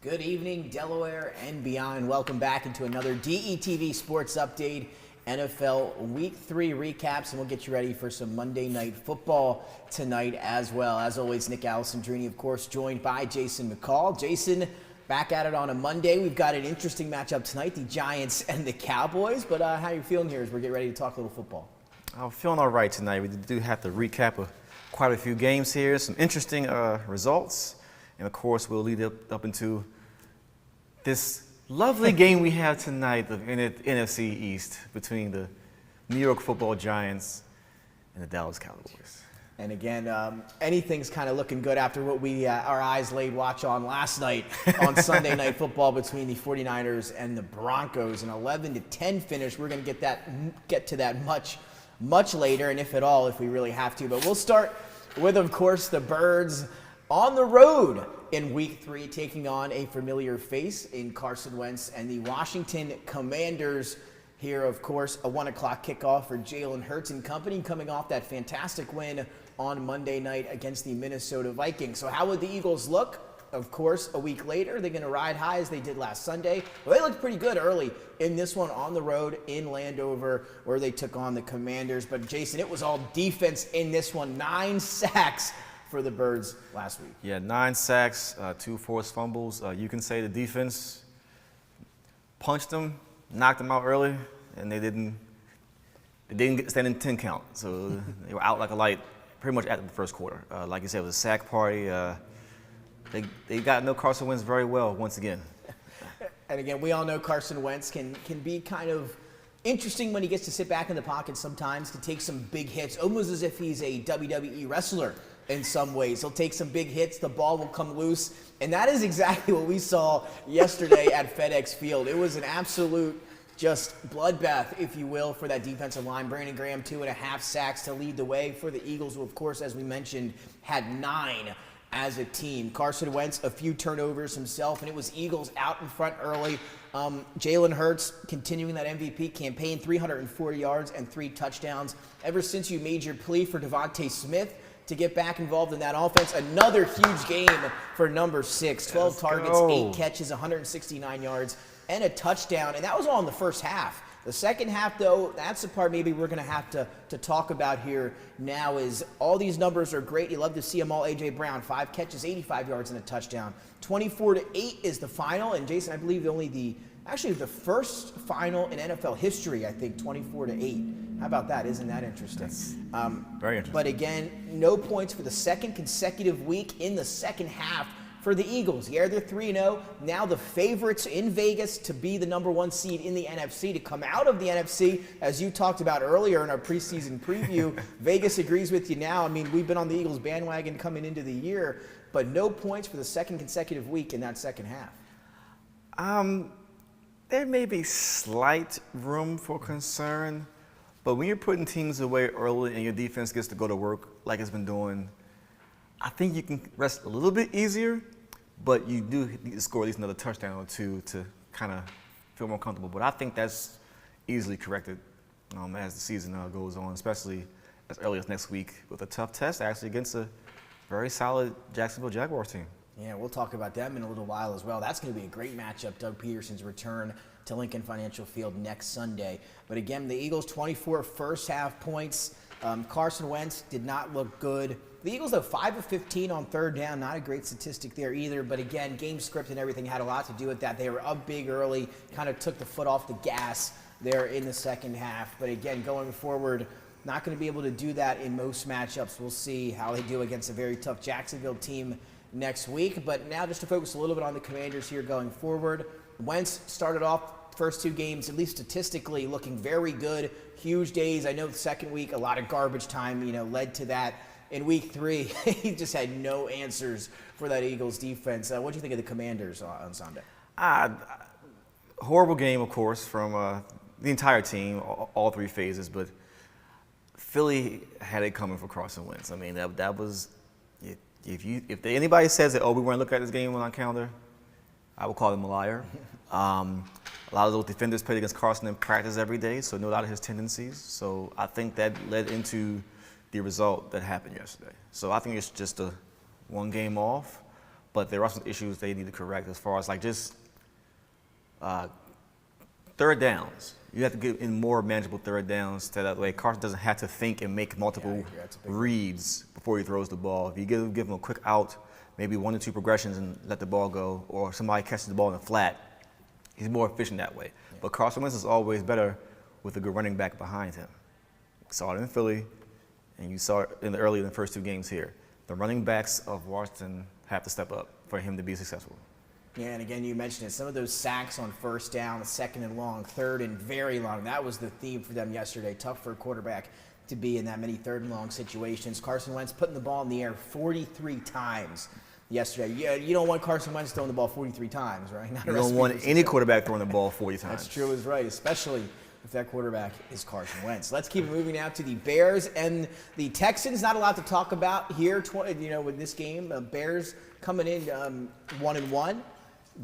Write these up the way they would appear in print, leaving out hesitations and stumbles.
Good evening, Delaware and beyond. Welcome back into another DETV Sports Update, NFL Week 3 recaps, and we'll get you ready for some Monday Night Football tonight as well. As always, Nick Alessandrini, of course, joined by Jason McCall. Jason, back at it on a Monday. We've got an interesting matchup tonight, the Giants and the Cowboys, but how are you feeling here as we're getting ready to talk a little football? I'm feeling all right tonight. We do have to recap quite a few games here, some interesting results. And, of course, we'll lead up into this lovely game we have tonight, the NFC East, between the New York Football Giants and the Dallas Cowboys. And again, anything's kind of looking good after what our eyes laid watch on last night on Sunday Night Football between the 49ers and the Broncos. An 11-10 finish. We're going to get to that much later, and if at all, if we really have to. But we'll start with, of course, the Birds on the road in Week 3, taking on a familiar face in Carson Wentz and the Washington Commanders. Here, of course, a 1 o'clock kickoff for Jalen Hurts and company, coming off that fantastic win on Monday night against the Minnesota Vikings. So how would the Eagles look? Of course, a week later, they're going to ride high as they did last Sunday. Well, they looked pretty good early in this one on the road in Landover, where they took on the Commanders. But, Jason, it was all defense in this one. 9 sacks for the Birds last week. Yeah, 9 sacks, 2 forced fumbles. You can say the defense punched them, knocked them out early, and they didn't get stand in 10 count. So they were out like a light pretty much after the first quarter. Like you said, it was a sack party. They got to know Carson Wentz very well once again. And again, we all know Carson Wentz can be kind of interesting when he gets to sit back in the pocket sometimes, can take some big hits, almost as if he's a WWE wrestler in some ways. He'll take some big hits, the ball will come loose, and that is exactly what we saw yesterday at FedEx Field. It was an absolute just bloodbath, if you will, for that defensive line. Brandon Graham, 2.5 sacks to lead the way for the Eagles, who, of course, as we mentioned, had 9 as a team. Carson Wentz, a few turnovers himself, and it was Eagles out in front early. Jalen Hurts continuing that MVP campaign, 340 yards and 3 touchdowns. Ever since you made your plea for Devontae Smith to get back involved in that offense, another huge game for number 6. 12 targets, 8 catches, 169 yards, and a touchdown. And that was all in the first half. The second half, though, that's the part maybe we're going to have to talk about here now. Is all these numbers are great. You love to see them all. A.J. Brown, 5 catches, 85 yards, and a touchdown. 24-8 is the final. And, Jason, I believe actually the first final in NFL history, I think, 24-8. How about that? Isn't that interesting? That's very interesting. But, again, no points for the second consecutive week in the second half for the Eagles. Yeah, they're 3-0. Now the favorites in Vegas to be the number 1 seed in the NFC, to come out of the NFC, as you talked about earlier in our preseason preview. Vegas agrees with you now. I mean, we've been on the Eagles bandwagon coming into the year, but no points for the second consecutive week in that second half. There may be slight room for concern, but when you're putting teams away early and your defense gets to go to work like it's been doing, I think you can rest a little bit easier, but you do need to score at least another touchdown or 2 to kind of feel more comfortable. But I think that's easily corrected as the season goes on, especially as early as next week with a tough test actually against a very solid Jacksonville Jaguars team. Yeah, we'll talk about them in a little while as well. That's going to be a great matchup, Doug Peterson's return to Lincoln Financial Field next Sunday. But again, the Eagles 24 first half points. Carson Wentz did not look good. The Eagles, though, 5 of 15 on third down. Not a great statistic there either. But again, game script and everything had a lot to do with that. They were up big early, kind of took the foot off the gas there in the second half. But again, going forward, not going to be able to do that in most matchups. We'll see how they do against a very tough Jacksonville team next week. But now just to focus a little bit on the Commanders here going forward. Wentz started off first 2 games, at least statistically, looking very good. Huge days. I know the second week, a lot of garbage time, led to that. In Week 3, he just had no answers for that Eagles defense. What do you think of the Commanders on Sunday? Horrible game, of course, from the entire team, all 3 phases. But Philly had it coming for Carson Wentz. I mean, that was if anybody says that, we weren't looking at this game on our calendar, I would call them a liar. A lot of those defenders played against Carson in practice every day, so know a lot of his tendencies. So I think that led into the result that happened yesterday. So I think it's just a 1 game off. but there are some issues they need to correct as far as like just third downs. You have to get in more manageable third downs so that way Carson doesn't have to think and make multiple reads before he throws the ball. If you give him a quick out, maybe 1 or 2 progressions and let the ball go, or somebody catches the ball in the flat, he's more efficient that way. Yeah. But Carson Wentz is always better with a good running back behind him. You saw it in Philly, and you saw it early in the first 2 games here. The running backs of Washington have to step up for him to be successful. Yeah, and again, you mentioned it. Some of those sacks on first down, 2nd and long, 3rd and very long. That was the theme for them yesterday. Tough for a quarterback to be in that many 3rd and long situations. Carson Wentz putting the ball in the air 43 times yesterday. Yeah, you don't want Carson Wentz throwing the ball 43 times, right? You don't want any quarterback throwing the ball 40 times. That's true, is right, especially if that quarterback is Carson Wentz. Let's keep moving now to the Bears and the Texans. Not a lot to talk about here, with this game. Bears coming in 1-1.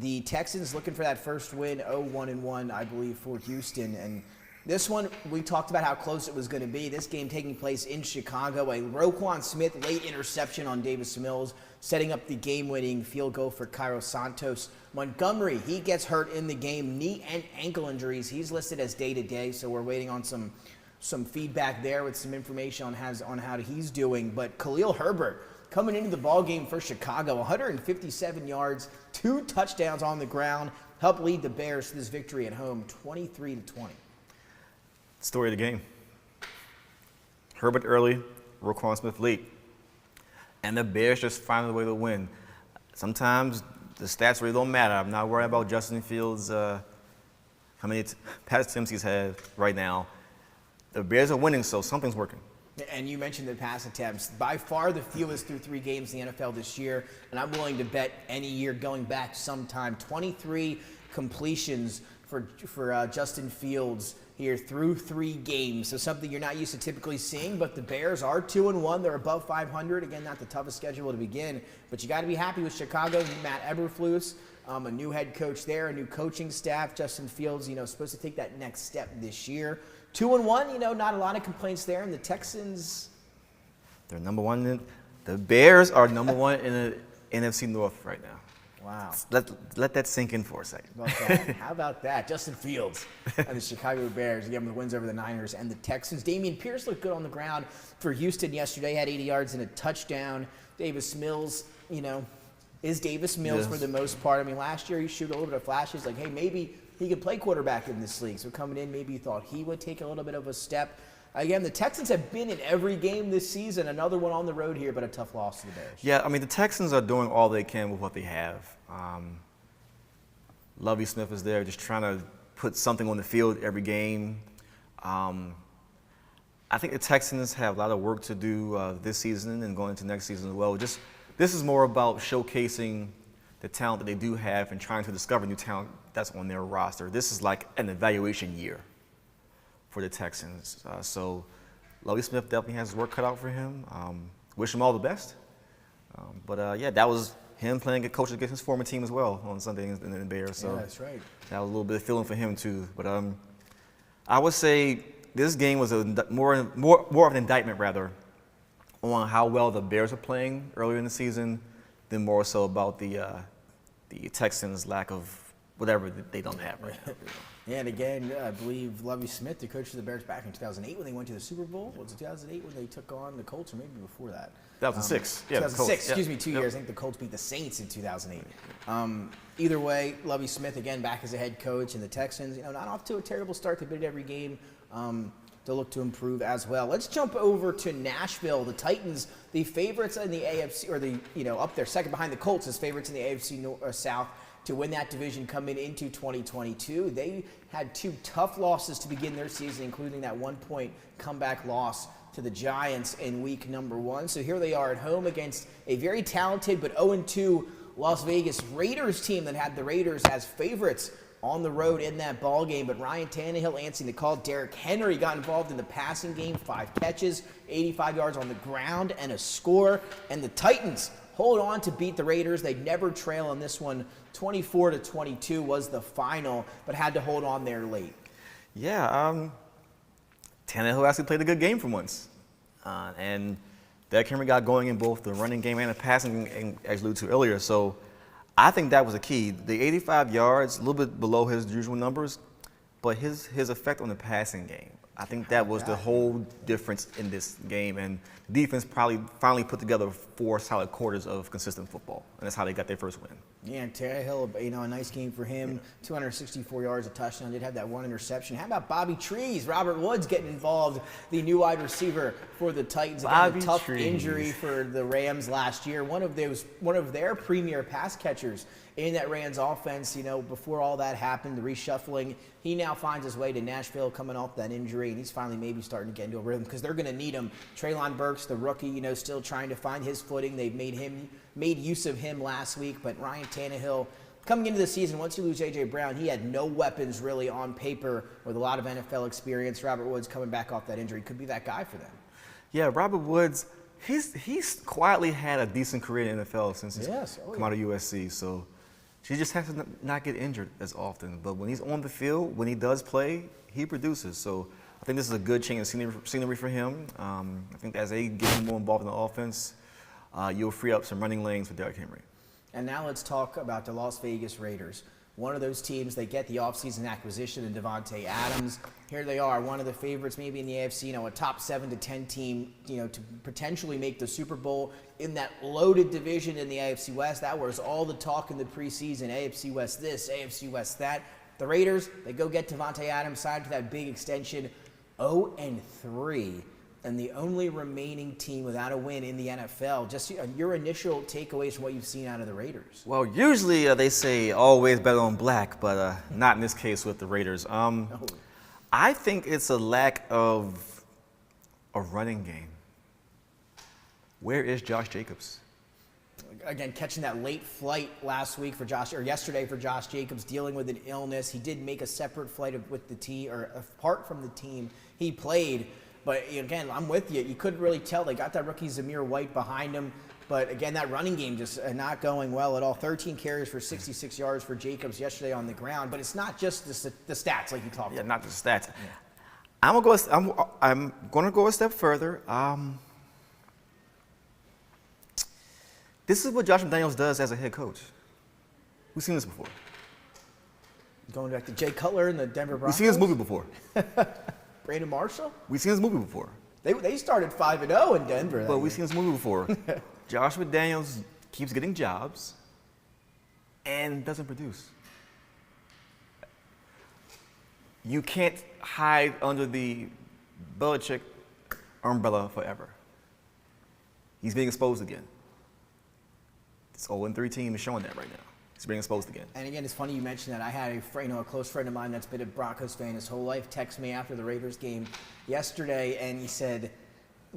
The Texans looking for that first win, 1-1, I believe, for Houston. And this one, we talked about how close it was going to be. This game taking place in Chicago. A Roquan Smith late interception on Davis Mills, setting up the game-winning field goal for Cairo Santos. Montgomery, he gets hurt in the game, knee and ankle injuries. He's listed as day-to-day, so we're waiting on some feedback there with some information on how he's doing. But Khalil Herbert, coming into the ballgame for Chicago, 157 yards, 2 touchdowns on the ground, helped lead the Bears to this victory at home, 23-20. Story of the game. Herbert early, Roquan Smith late. And the Bears just find a way to win. Sometimes the stats really don't matter. I'm not worried about Justin Fields, how many pass attempts he's had right now. The Bears are winning, so something's working. And you mentioned the pass attempts. By far the fewest through 3 games in the NFL this year, and I'm willing to bet any year going back sometime. 23 completions for Justin Fields here through 3 games. So something you're not used to typically seeing, but the Bears are 2-1. They're above 500. Again, not the toughest schedule to begin, but you got to be happy with Chicago. Matt Eberflus, a new head coach there, a new coaching staff. Justin Fields, supposed to take that next step this year. 2-1, not a lot of complaints there. And the Texans, they're number 1. The Bears are number 1 in the NFC North right now. Wow. Let that sink in for a second. How about that? Justin Fields and the Chicago Bears, again, with wins over the Niners and the Texans. Dameon Pierce looked good on the ground for Houston yesterday, had 80 yards and a touchdown. Davis Mills, is Davis Mills for the most part. I mean, last year he showed a little bit of flashes like, hey, maybe he could play quarterback in this league. So coming in, maybe you thought he would take a little bit of a step. Again, the Texans have been in every game this season. Another one on the road here, but a tough loss to the Bears. Yeah, I mean, the Texans are doing all they can with what they have. Lovie Smith is there just trying to put something on the field every game. I think the Texans have a lot of work to do this season and going into next season as well. This is more about showcasing the talent that they do have and trying to discover new talent that's on their roster. This is like an evaluation year for the Texans. So Lovie Smith definitely has his work cut out for him. Wish him all the best. But that was him playing a coach against his former team as well on Sunday in the Bears. So yeah, that's right. That was a little bit of feeling for him too. But I would say this game was more of an indictment rather on how well the Bears are playing earlier in the season than more so about the Texans' lack of whatever they don't have right now. Yeah, and again, I believe Lovie Smith, the coach of the Bears back in 2008 when they went to the Super Bowl. Was it 2008 when they took on the Colts, or maybe before that? 2006. 2006, excuse me, 2 years. I think the Colts beat the Saints in 2008. Either way, Lovie Smith, again, back as a head coach, and the Texans, not off to a terrible start. They beat every game. To look to improve as well. Let's jump over to Nashville. The Titans, the favorites in the AFC, or up there, second behind the Colts as favorites in the AFC South to win that division coming into 2022. They had 2 tough losses to begin their season, including that 1-point comeback loss to the Giants in week number 1. So here they are at home against a very talented but 0-2 Las Vegas Raiders team that had the Raiders as favorites on the road in that ball game. But Ryan Tannehill answering the call. Derrick Henry got involved in the passing game, 5 catches, 85 yards on the ground, and a score. And the Titans hold on to beat the Raiders. They never trail on this one. 24-22 was the final, but had to hold on there late. Yeah, Tannehill actually played a good game for once. And Derrick Henry got going in both the running game and the passing game, as alluded to earlier. So I think that was the key. The 85 yards, a little bit below his usual numbers, but his effect on the passing game, I think that was the whole difference in this game. And the defense probably finally put together 4 solid quarters of consistent football, and that's how they got their first win. Yeah, and Tannehill, a nice game for him. 264 yards, a touchdown. Did have that 1 interception. How about Bobby Trees? Robert Woods getting involved, the new wide receiver for the Titans. Again, a tough injury for the Rams last year. One of their premier pass catchers in that Rams offense. Before all that happened, the reshuffling, he now finds his way to Nashville coming off that injury, and he's finally maybe starting to get into a rhythm because they're going to need him. Treylon Burks, the rookie, still trying to find his footing. They've made use of him last week, but Ryan Tannehill, coming into the season, once you lose A.J. Brown, he had no weapons really on paper with a lot of NFL experience. Robert Woods coming back off that injury could be that guy for them. Yeah, Robert Woods, he's quietly had a decent career in the NFL since he's come out of USC, so he just has to not get injured as often. But when he's on the field, when he does play, he produces. So I think this is a good change of scenery for him. I think as they get more involved in the offense, you'll free up some running lanes for Derrick Henry. And now let's talk about the Las Vegas Raiders. One of those teams, they get the offseason acquisition in Davante Adams. Here they are, one of the favorites maybe in the AFC, a top 7 to 10 team, to potentially make the Super Bowl in that loaded division in the AFC West. That was all the talk in the preseason, AFC West this, AFC West that. The Raiders, they go get Davante Adams, signed to that big extension, 0-3. And the only remaining team without a win in the NFL. Just your initial takeaways from what you've seen out of the Raiders. Well, usually they say always bet on black, but not in this case with the Raiders. No. I think it's a lack of a running game. Where is Josh Jacobs? Again, catching that late flight yesterday for Josh Jacobs, dealing with an illness. He did make a separate flight with the team, or apart from the team. He played. But again, I'm with you. You couldn't really tell. They got that rookie Zamir White behind him. But again, that running game just not going well at all. 13 carries for 66 yards for Jacobs yesterday on the ground. But it's not just the stats like you talked about. Yeah, not just the stats. Yeah. I'm going to go a step further. This is what Josh McDaniels does as a head coach. We've seen this before. Going back to Jay Cutler and the Denver Broncos. We've seen this movie before. Brandon Marshall? We've seen this movie before. They started 5-0 in Denver. But we've seen this movie before. Josh McDaniels keeps getting jobs and doesn't produce. You can't hide under the Belichick umbrella forever. He's being exposed again. This 0-3 team is showing that right now. He's being exposed again. And again, it's funny you mentioned that. I had a close friend of mine that's been a Broncos fan his whole life text me after the Raiders game yesterday, and he said,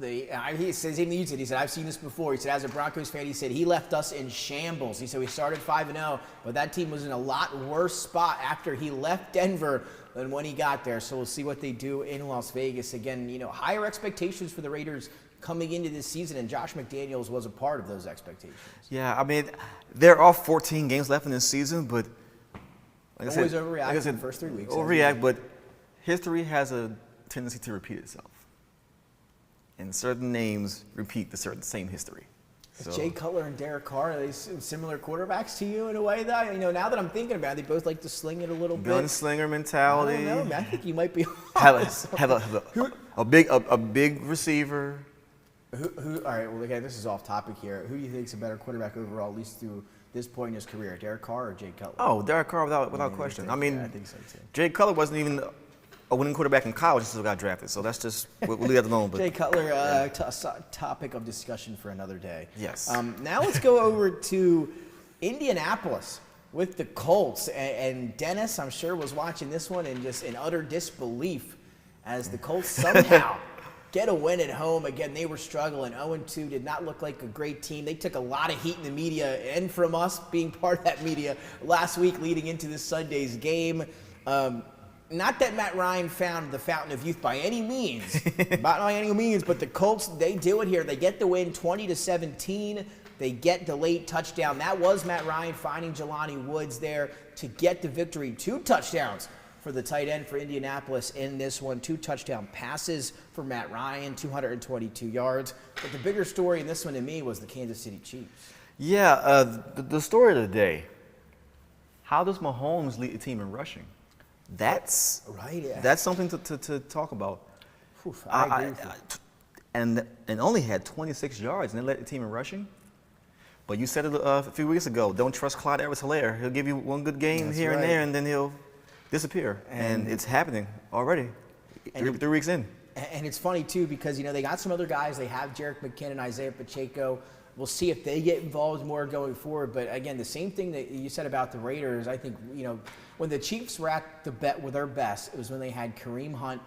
he says, he said, I've seen this before. He said, as a Broncos fan, he said, he left us in shambles. He said, we started 5-0, but that team was in a lot worse spot after he left Denver than when he got there. So we'll see what they do in Las Vegas. Again, higher expectations for the Raiders coming into this season, and Josh McDaniels was a part of those expectations. Yeah, I mean, there are 14 games left in this season, but like always overreact in the first 3 weeks. Overreact, but history has a tendency to repeat itself. And certain names repeat the same history. So. Jay Cutler and Derek Carr, are they similar quarterbacks to you in a way, though? Now that I'm thinking about it, they both like to sling it a little bit. Gunslinger mentality. I don't know, man. I think you might be have a big receiver. All right, well, again, this is off topic here. Who do you think is a better quarterback overall, at least through this point in his career, Derek Carr or Jay Cutler? Oh, Derek Carr without question. I think so too. Jay Cutler wasn't even a winning quarterback in college, still got drafted. So that's just, we'll leave that alone. But Jay Cutler, topic of discussion for another day. Yes. Now let's go over to Indianapolis with the Colts. And Dennis, I'm sure, was watching this one in utter disbelief as the Colts somehow get a win at home. Again, they were struggling. 0-2 did not look like a great team. They took a lot of heat in the media and from us being part of that media last week leading into this Sunday's game. Not that Matt Ryan found the fountain of youth by any means, but the Colts, they do it here. They get the win 20-17. They get the late touchdown. That was Matt Ryan finding Jelani Woods there to get the victory. 2 touchdowns for the tight end for Indianapolis in this one. 2 touchdown passes for Matt Ryan, 222 yards. But the bigger story in this one to me was the Kansas City Chiefs. Yeah, the story of the day. How does Mahomes lead the team in rushing? That's right. Yeah. That's something to talk about. Oof, I agree with you. And only had 26 yards, and they led the team in rushing. But you said it a few weeks ago. Don't trust Clyde Edwards-Helaire. He'll give you one good game here and there, and then he'll disappear. And it's happening already. 3 weeks in. And it's funny too because they got some other guys. They have Jerick McKinnon, Isaiah Pacheco. We'll see if they get involved more going forward. But again, the same thing that you said about the Raiders. I think when the Chiefs were at their best, it was when they had Kareem Hunt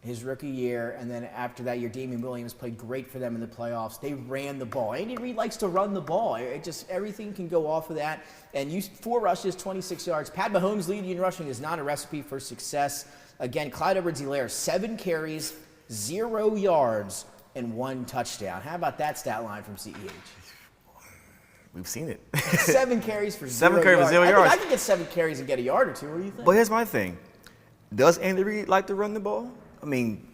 his rookie year, and then after that year, Damian Williams played great for them in the playoffs. They ran the ball. Andy Reid likes to run the ball. Everything can go off of that. And 4 rushes, 26 yards. Pat Mahomes leading in rushing is not a recipe for success. Again, Clyde Edwards-Helaire, 7 carries, 0 yards, and 1 touchdown. How about that stat line from CEH? We've seen it. 7 carries for 0 yards. I can get 7 carries and get a yard or 2. What do you think? But here's my thing. Does Andy Reid like to run the ball? I mean,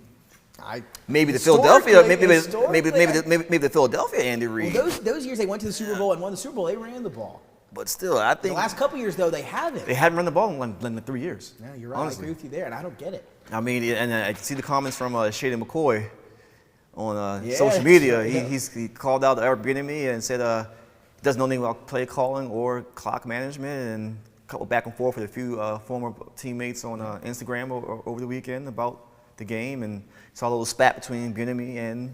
maybe the Philadelphia, maybe the Philadelphia Andy Reid. Well, those years they went to the Super Bowl and won the Super Bowl, they ran the ball. But still, I think the last couple years though they haven't. They haven't run the ball in like 3 years. No, you're right. Honestly. I agree with you there, and I don't get it. I mean, and I can see the comments from Shady McCoy on social media. He called out Eric Bieniemy and said he doesn't know anything about play calling or clock management, and a couple back and forth with a few former teammates on Instagram over the weekend about the game, and saw a little spat between Bieniemy and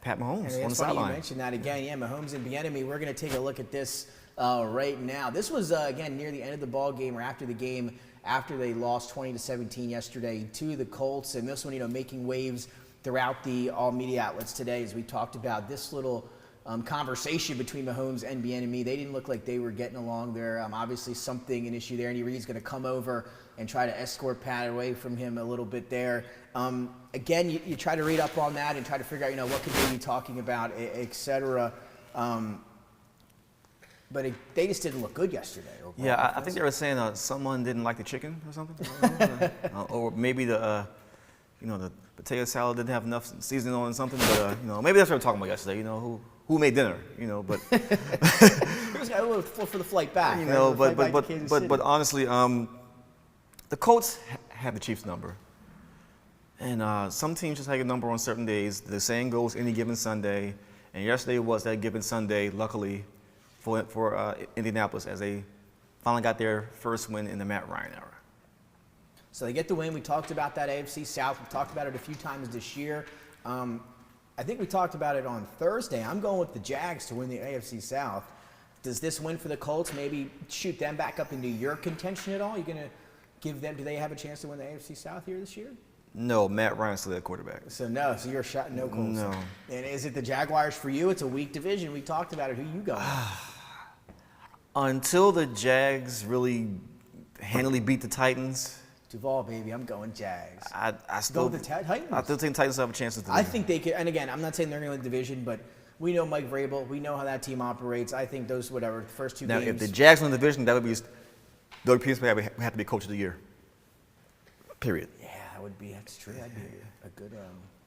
Pat Mahomes on the sideline. You mentioned that again. Yeah, Mahomes and Bieniemy. We're going to take a look at this right now. This was again near the end of the ball game or after the game, after they lost 20-17 yesterday to the Colts, and this one, making waves throughout the all media outlets today as we talked about this little conversation between Mahomes and Bieniemy. They didn't look like they were getting along there. Obviously, an issue there. Andy Reid's going to come over and try to escort Pat away from him a little bit there. Again, you try to read up on that and try to figure out, what could they be talking about, et cetera. But they just didn't look good yesterday. Yeah, I think they were saying someone didn't like the chicken or something, or maybe the potato salad didn't have enough seasoning on it or something. But maybe that's what we were talking about yesterday. Who made dinner? But it was a little for the flight back. But honestly, the Colts have the Chiefs' number, and some teams just have a number on certain days. The saying goes, any given Sunday, and yesterday was that given Sunday. Luckily for Indianapolis, as they finally got their first win in the Matt Ryan era. So they get the win. We talked about that AFC South. We've talked about it a few times this year. I think we talked about it on Thursday. I'm going with the Jags to win the AFC South. Does this win for the Colts maybe shoot them back up into your contention at all? You're going to give them, do they have a chance to win the AFC South here this year? No, Matt Ryan's still their quarterback. So you're a shot, no Colts. No. And is it the Jaguars for you? It's a weak division. We talked about it. Who you going with? Until the Jags really handily beat the Titans. Duval, baby, I'm going Jags. I still go with the Titans. I still think Titans have a chance to win. I think they could. And again, I'm not saying they're going to win the division, but we know Mike Vrabel. We know how that team operates. I think those first 2 games. Now, if the Jags win the division, that would be Doug Peterson would have to be coach of the year. Period. Yeah, that's true. That'd be a good.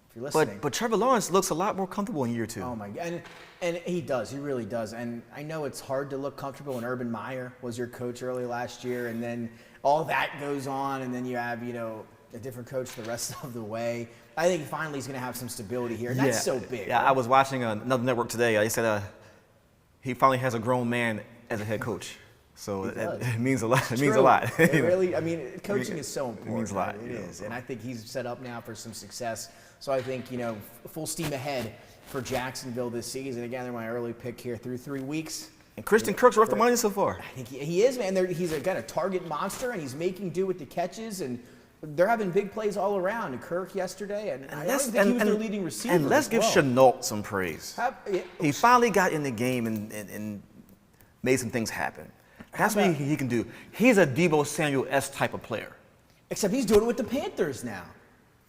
If you're listening. But Trevor Lawrence looks a lot more comfortable in year 2. Oh my God, and he does. He really does. And I know it's hard to look comfortable when Urban Meyer was your coach early last year, and then all that goes on, and then you have a different coach the rest of the way. I think finally he's going to have some stability here, and that's so big. Yeah, right? I was watching another network today. They said he finally has a grown man as a head coach. So it means a lot. It means a lot. It really, coaching is so important. It means a lot. It is, and I think he's set up now for some success. So I think full steam ahead for Jacksonville this season. Again, they're my early pick here through 3 weeks. And Christian Kirk's worth the money so far. I think he is, man. He's again a target monster, and he's making do with the catches, and they're having big plays all around. And Kirk yesterday, and I don't think he was their leading receiver. And let's give Chenault some praise. He finally got in the game and made some things happen. That's what he can do. He's a Deebo Samuel-esque type of player. Except he's doing it with the Panthers now.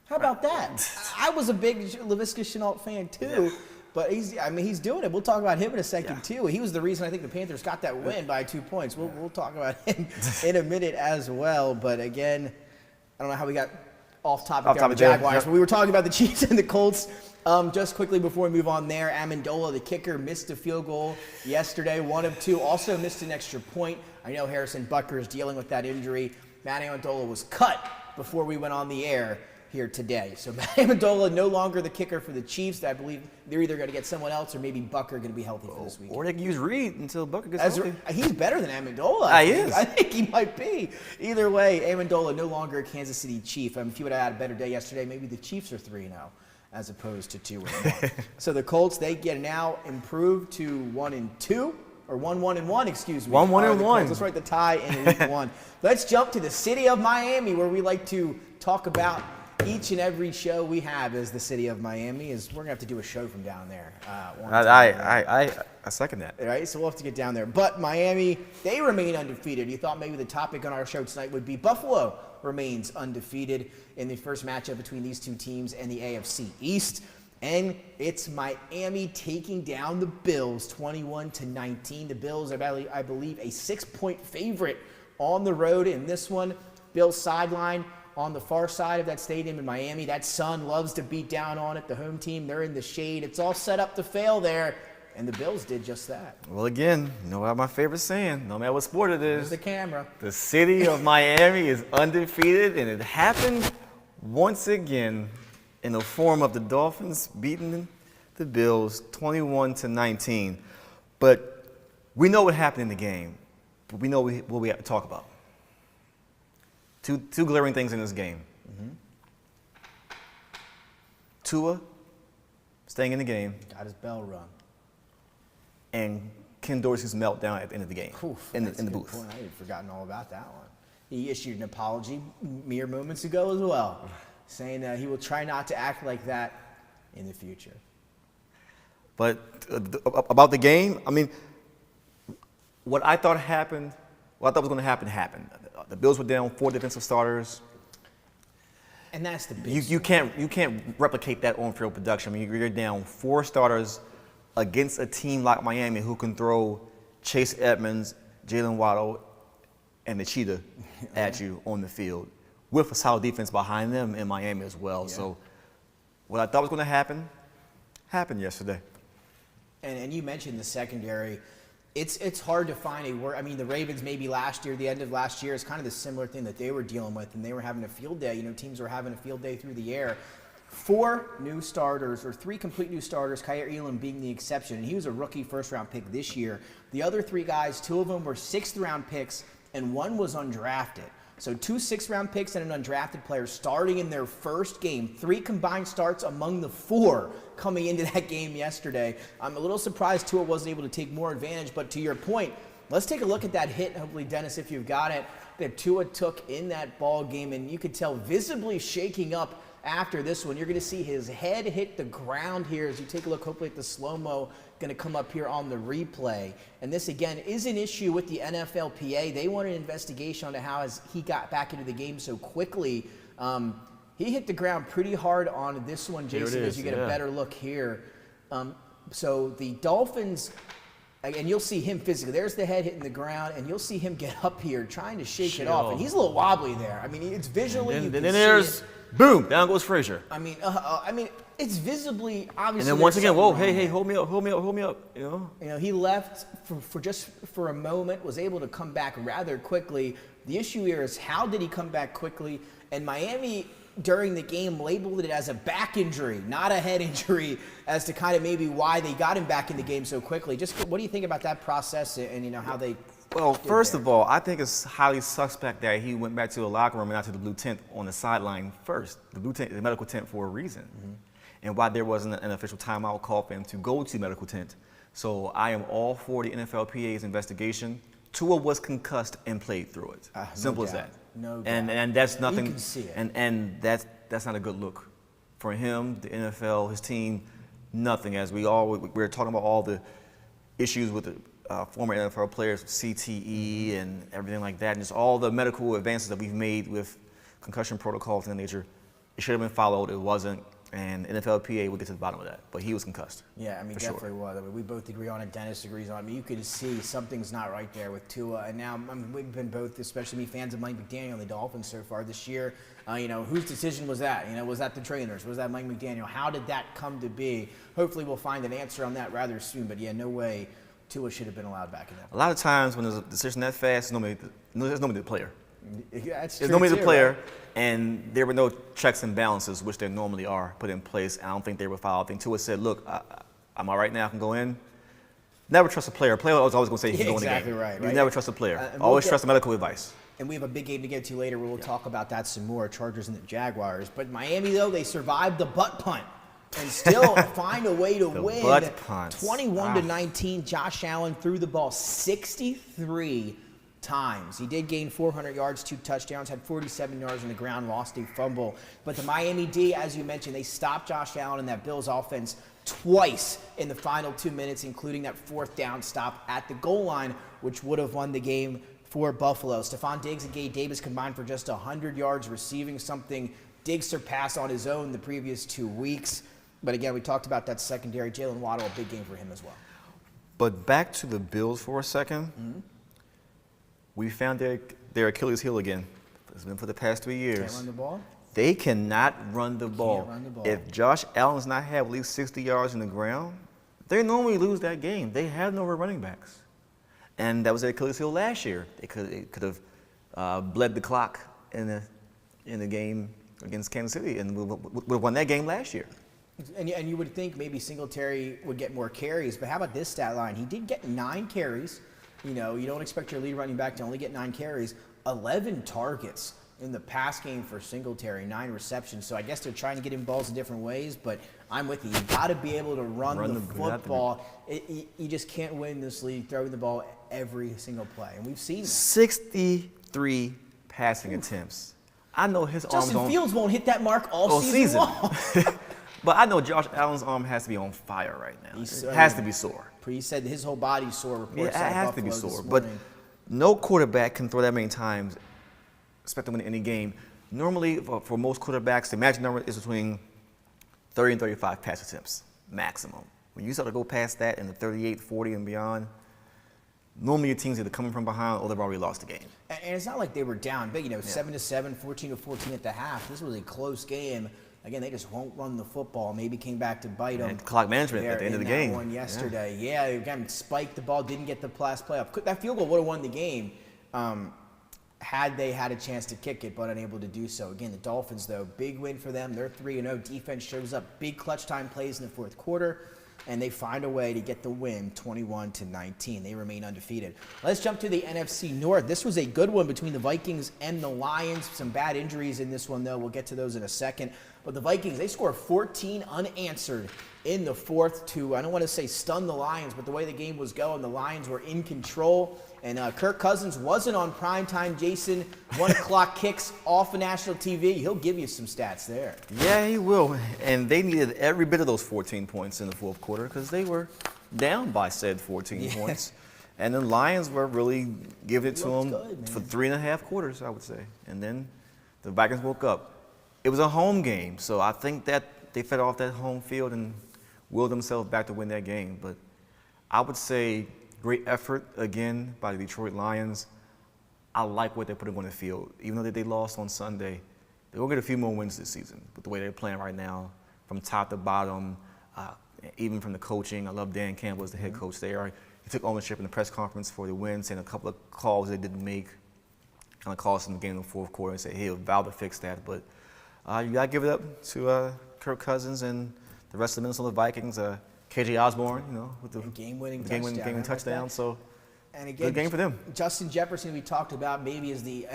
How about that? I was a big Laviska Shenault fan too, but he's doing it. We'll talk about him in a second too. He was the reason I think the Panthers got that win by 2 points. We'll talk about him in a minute as well. But again, I don't know how we got off topic Off there with topic there, Jaguars, yep. but we were talking about the Chiefs and the Colts. Just quickly before we move on there, Amendola, the kicker, missed a field goal yesterday, 1 of 2. Also missed an extra point. I know Harrison Butker is dealing with that injury. Matt Amendola was cut before we went on the air here today. So Matt Amendola no longer the kicker for the Chiefs. I believe they're either going to get someone else or maybe Butker going to be healthy for this week. Or they can use Reed until Booker gets healthy. He's better than Amendola. He is. I think he might be. Either way, Amendola no longer a Kansas City Chief. If he would have had a better day yesterday, maybe the Chiefs are 3-0 as opposed to 2-1. So the Colts, they get now improved to 1-2. Or 1-1-1, excuse me. 1-1-1. Let's write the tie in week 1. Let's jump to the city of Miami, where we like to talk about each and every show we have as the city of Miami. We're gonna have to do a show from down there. I second that. All right, so we'll have to get down there. But Miami, they remain undefeated. You thought maybe the topic on our show tonight would be Buffalo remains undefeated in the first matchup between these two teams and the AFC East. And it's Miami taking down the Bills 21-19. The Bills are, I believe, a 6-point favorite on the road in this one. Bills sideline on the far side of that stadium in Miami. That sun loves to beat down on it. The home team, they're in the shade. It's all set up to fail there. And the Bills did just that. Well, again, you know what my favorite saying, no matter what sport it There's is, the camera. the city of Miami is undefeated, and it happened once again in the form of the Dolphins beating the Bills 21-19. But we know what happened in the game, but we know what we have to talk about. Two glaring things in this game. Mm-hmm. Tua staying in the game. Got his bell rung. And Ken Dorsey's meltdown at the end of the game in the booth. Point. I had forgotten all about that one. He issued an apology mere moments ago as well, saying that he will try not to act like that in the future. But about the game, I mean, what I thought happened, what I thought was going to happen, happened. The Bills were down 4 defensive starters. And that's the big You can't replicate that on-field production. I mean, you're down 4 starters against a team like Miami who can throw Chase Edmonds, Jalen Waddle, and the Cheetah at you on the field with a solid defense behind them in Miami as well. Yeah. So what I thought was going to happen happened yesterday. And you mentioned the secondary. It's hard to find a word. I mean, the Ravens maybe last year, the end of last year, is kind of the similar thing that they were dealing with, and they were having a field day. You know, teams were having a field day through the air. 4 new starters, or 3 complete new starters, Kyer Elam being the exception, and he was a rookie first-round pick this year. The other 3 guys, 2 of them were 6th-round picks, and 1 was undrafted. So 2 6th-round picks and an undrafted player starting in their first game. 3 combined starts among the 4 coming into that game yesterday. I'm a little surprised Tua wasn't able to take more advantage, but to your point, let's take a look at that hit, hopefully, Dennis, if you've got it, that Tua took in that ball game, and you could tell visibly shaking up after this one. You're going to see his head hit the ground here as you take a look, hopefully at the slow-mo, going to come up here on the replay. And this, again, is an issue with the NFLPA. They want an investigation on how he got back into the game so quickly. He hit the ground pretty hard on this one, Jason, as you get a better look here. So the Dolphins, and you'll see him physically. There's the head hitting the ground, and you'll see him get up here trying to shake it off. And he's a little wobbly there. I mean, it's visually, Then there's, boom, down goes Frazier. I mean, it's visibly obviously. And then once again, whoa, hey, hold me up. You know, he left for a moment, was able to come back rather quickly. The issue here is how did he come back quickly? And Miami, during the game, labeled it as a back injury, not a head injury, as to kind of maybe why they got him back in the game so quickly. Just what do you think about that process and you know how they? Well, first of all, I think it's highly suspect that he went back to the locker room and not to the blue tent on the sideline first. The blue tent, the medical tent, for a reason. Mm-hmm. And why there wasn't an official timeout call for him to go to medical tent. So I am all for the NFLPA's investigation. Tua was concussed and played through it. Simple as that. No doubt. And that's nothing. You can see it. And that's not a good look for him, the NFL, his team. Nothing. As we're talking about all the issues with the former NFL players, CTE and everything like that, and just all the medical advances that we've made with concussion protocols and nature. It should have been followed. It wasn't. and NFLPA will get to the bottom of that. But he was concussed. Yeah, I mean, definitely was. I mean, we both agree on it. Dennis agrees on it. I mean, you could see something's not right there with Tua. And now we've been both, especially me, fans of Mike McDaniel and the Dolphins so far this year. Whose decision was that? Was that the trainers? Was that Mike McDaniel? How did that come to be? Hopefully we'll find an answer on that rather soon. But, yeah, no way Tua should have been allowed back in that. A lot of times when there's a decision that fast, there's normally the player. Yeah, that's There's true normally too, the player, right? and there were no checks and balances, which there normally are, put in place. I don't think they were followed. I think Tua said, look, I'm all right now. I can go in. Never trust a player. A player was always going to say he can go in the game. Exactly right. You never trust a player. And Always trust the medical advice. And we have a big game to get to later where we'll talk about that some more, Chargers and the Jaguars. But Miami, though, they survived the butt punt and still find a way to win. Butt punts. 21-19, Josh Allen threw the ball 63 times. He did gain 400 yards, 2 touchdowns, had 47 yards on the ground, lost a fumble. But the Miami D, as you mentioned, they stopped Josh Allen and that Bills offense twice in the final 2 minutes, including that 4th down stop at the goal line, which would have won the game for Buffalo. Stephon Diggs and Gabe Davis combined for just 100 yards receiving, something Diggs surpassed on his own the previous 2 weeks. But again, we talked about that secondary. Jalen Waddle, a big game for him as well. But back to the Bills for a second. Mm-hmm. We found their Achilles heel again. It's been for the past 3 years. Can't run the ball? They cannot run the ball. Can't run the ball. If Josh Allen's not have at least 60 yards in the ground, they normally lose that game. They have no running backs. And that was their Achilles heel last year. They could have bled the clock in the game against Kansas City and would have won that game last year. And you would think maybe Singletary would get more carries, but how about this stat line? He did get 9 carries. You don't expect your lead running back to only get 9 carries. 11 targets in the pass game for Singletary, 9 receptions. So I guess they're trying to get him balls in different ways, but I'm with you. You got to be able to run the football. You just can't win this league throwing the ball every single play, and we've seen that. 63 passing attempts. I know his arms Justin Fields won't hit that mark all season long. But I know Josh Allen's arm has to be on fire right now. It has to be sore. He said his whole body's sore. Reports it has to be sore. But no quarterback can throw that many times, expect to win any game. Normally, for most quarterbacks, the magic number is between 30 and 35 pass attempts, maximum. When you start to go past that in the 38, 40, and beyond, normally your team's either coming from behind or they've already lost the game. And it's not like they were down big, 7-7, 14-14 at the half. This was a close game. Again, they just won't run the football. Maybe came back to bite them. And clock management at the end of the game. One yesterday. Yeah, again, spiked the ball, didn't get the last playoff. That field goal would have won the game had they had a chance to kick it, but unable to do so. Again, the Dolphins, though, big win for them. They're 3-0. Defense shows up. Big clutch time plays in the 4th quarter. And they find a way to get the win, 21-19. They remain undefeated. Let's jump to the NFC North. This was a good one between the Vikings and the Lions. Some bad injuries in this one, though. We'll get to those in a second. But the Vikings, they scored 14 unanswered in the 4th to, I don't want to say stun the Lions, but the way the game was going, the Lions were in control. And Kirk Cousins wasn't on primetime, Jason. 1 o'clock kicks off of national TV. He'll give you some stats there. Yeah, he will. And they needed every bit of those 14 points in the 4th quarter because they were down by said 14 points. And the Lions were really giving it to them for 3.5 quarters, I would say. And then the Vikings woke up. It was a home game, so I think that they fed off that home field and willed themselves back to win that game. But I would say great effort again by the Detroit Lions. I like what they're putting on the field. Even though they lost on Sunday, they're going to get a few more wins this season with the way they're playing right now, from top to bottom, even from the coaching. I love Dan Campbell as the head coach there. He took ownership in the press conference for the win, saying a couple of calls they didn't make, kind of calls in the game in the 4th quarter and said, hey, he'll vow to fix that. But you got to give it up to Kirk Cousins and the rest of the Minnesota Vikings. KJ Osborne, with the game-winning touchdown. So, and again, good game for them. Justin Jefferson, we talked about maybe as the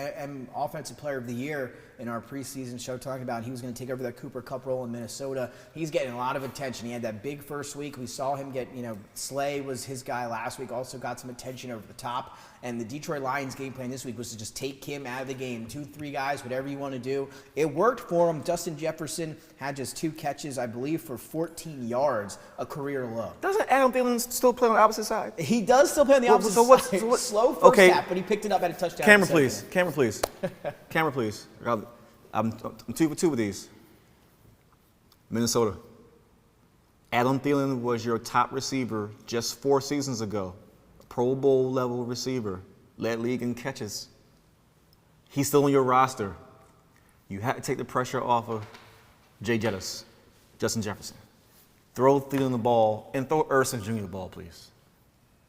Offensive Player of the Year in our preseason show, talking about he was going to take over that Cooper Kupp role in Minnesota. He's getting a lot of attention. He had that big first week. We saw him get, Slay was his guy last week, also got some attention over the top. And the Detroit Lions game plan this week was to just take him out of the game. 2-3 guys, whatever you want to do. It worked for him. Justin Jefferson had just 2 catches, I believe, for 14 yards, a career low. Doesn't Adam Thielen still play on the opposite side? He does still play on the opposite side. So slow first half, but he picked it up at a touchdown. Camera, please. Camera, please. Camera, please. I'm 2 for 2 with these. Minnesota. Adam Thielen was your top receiver just 4 seasons ago. Pro Bowl level receiver. Led league in catches. He's still on your roster. You have to take the pressure off of Jay Jettis, Justin Jefferson. Throw Thielen the ball and throw Urson Jr. the ball, please.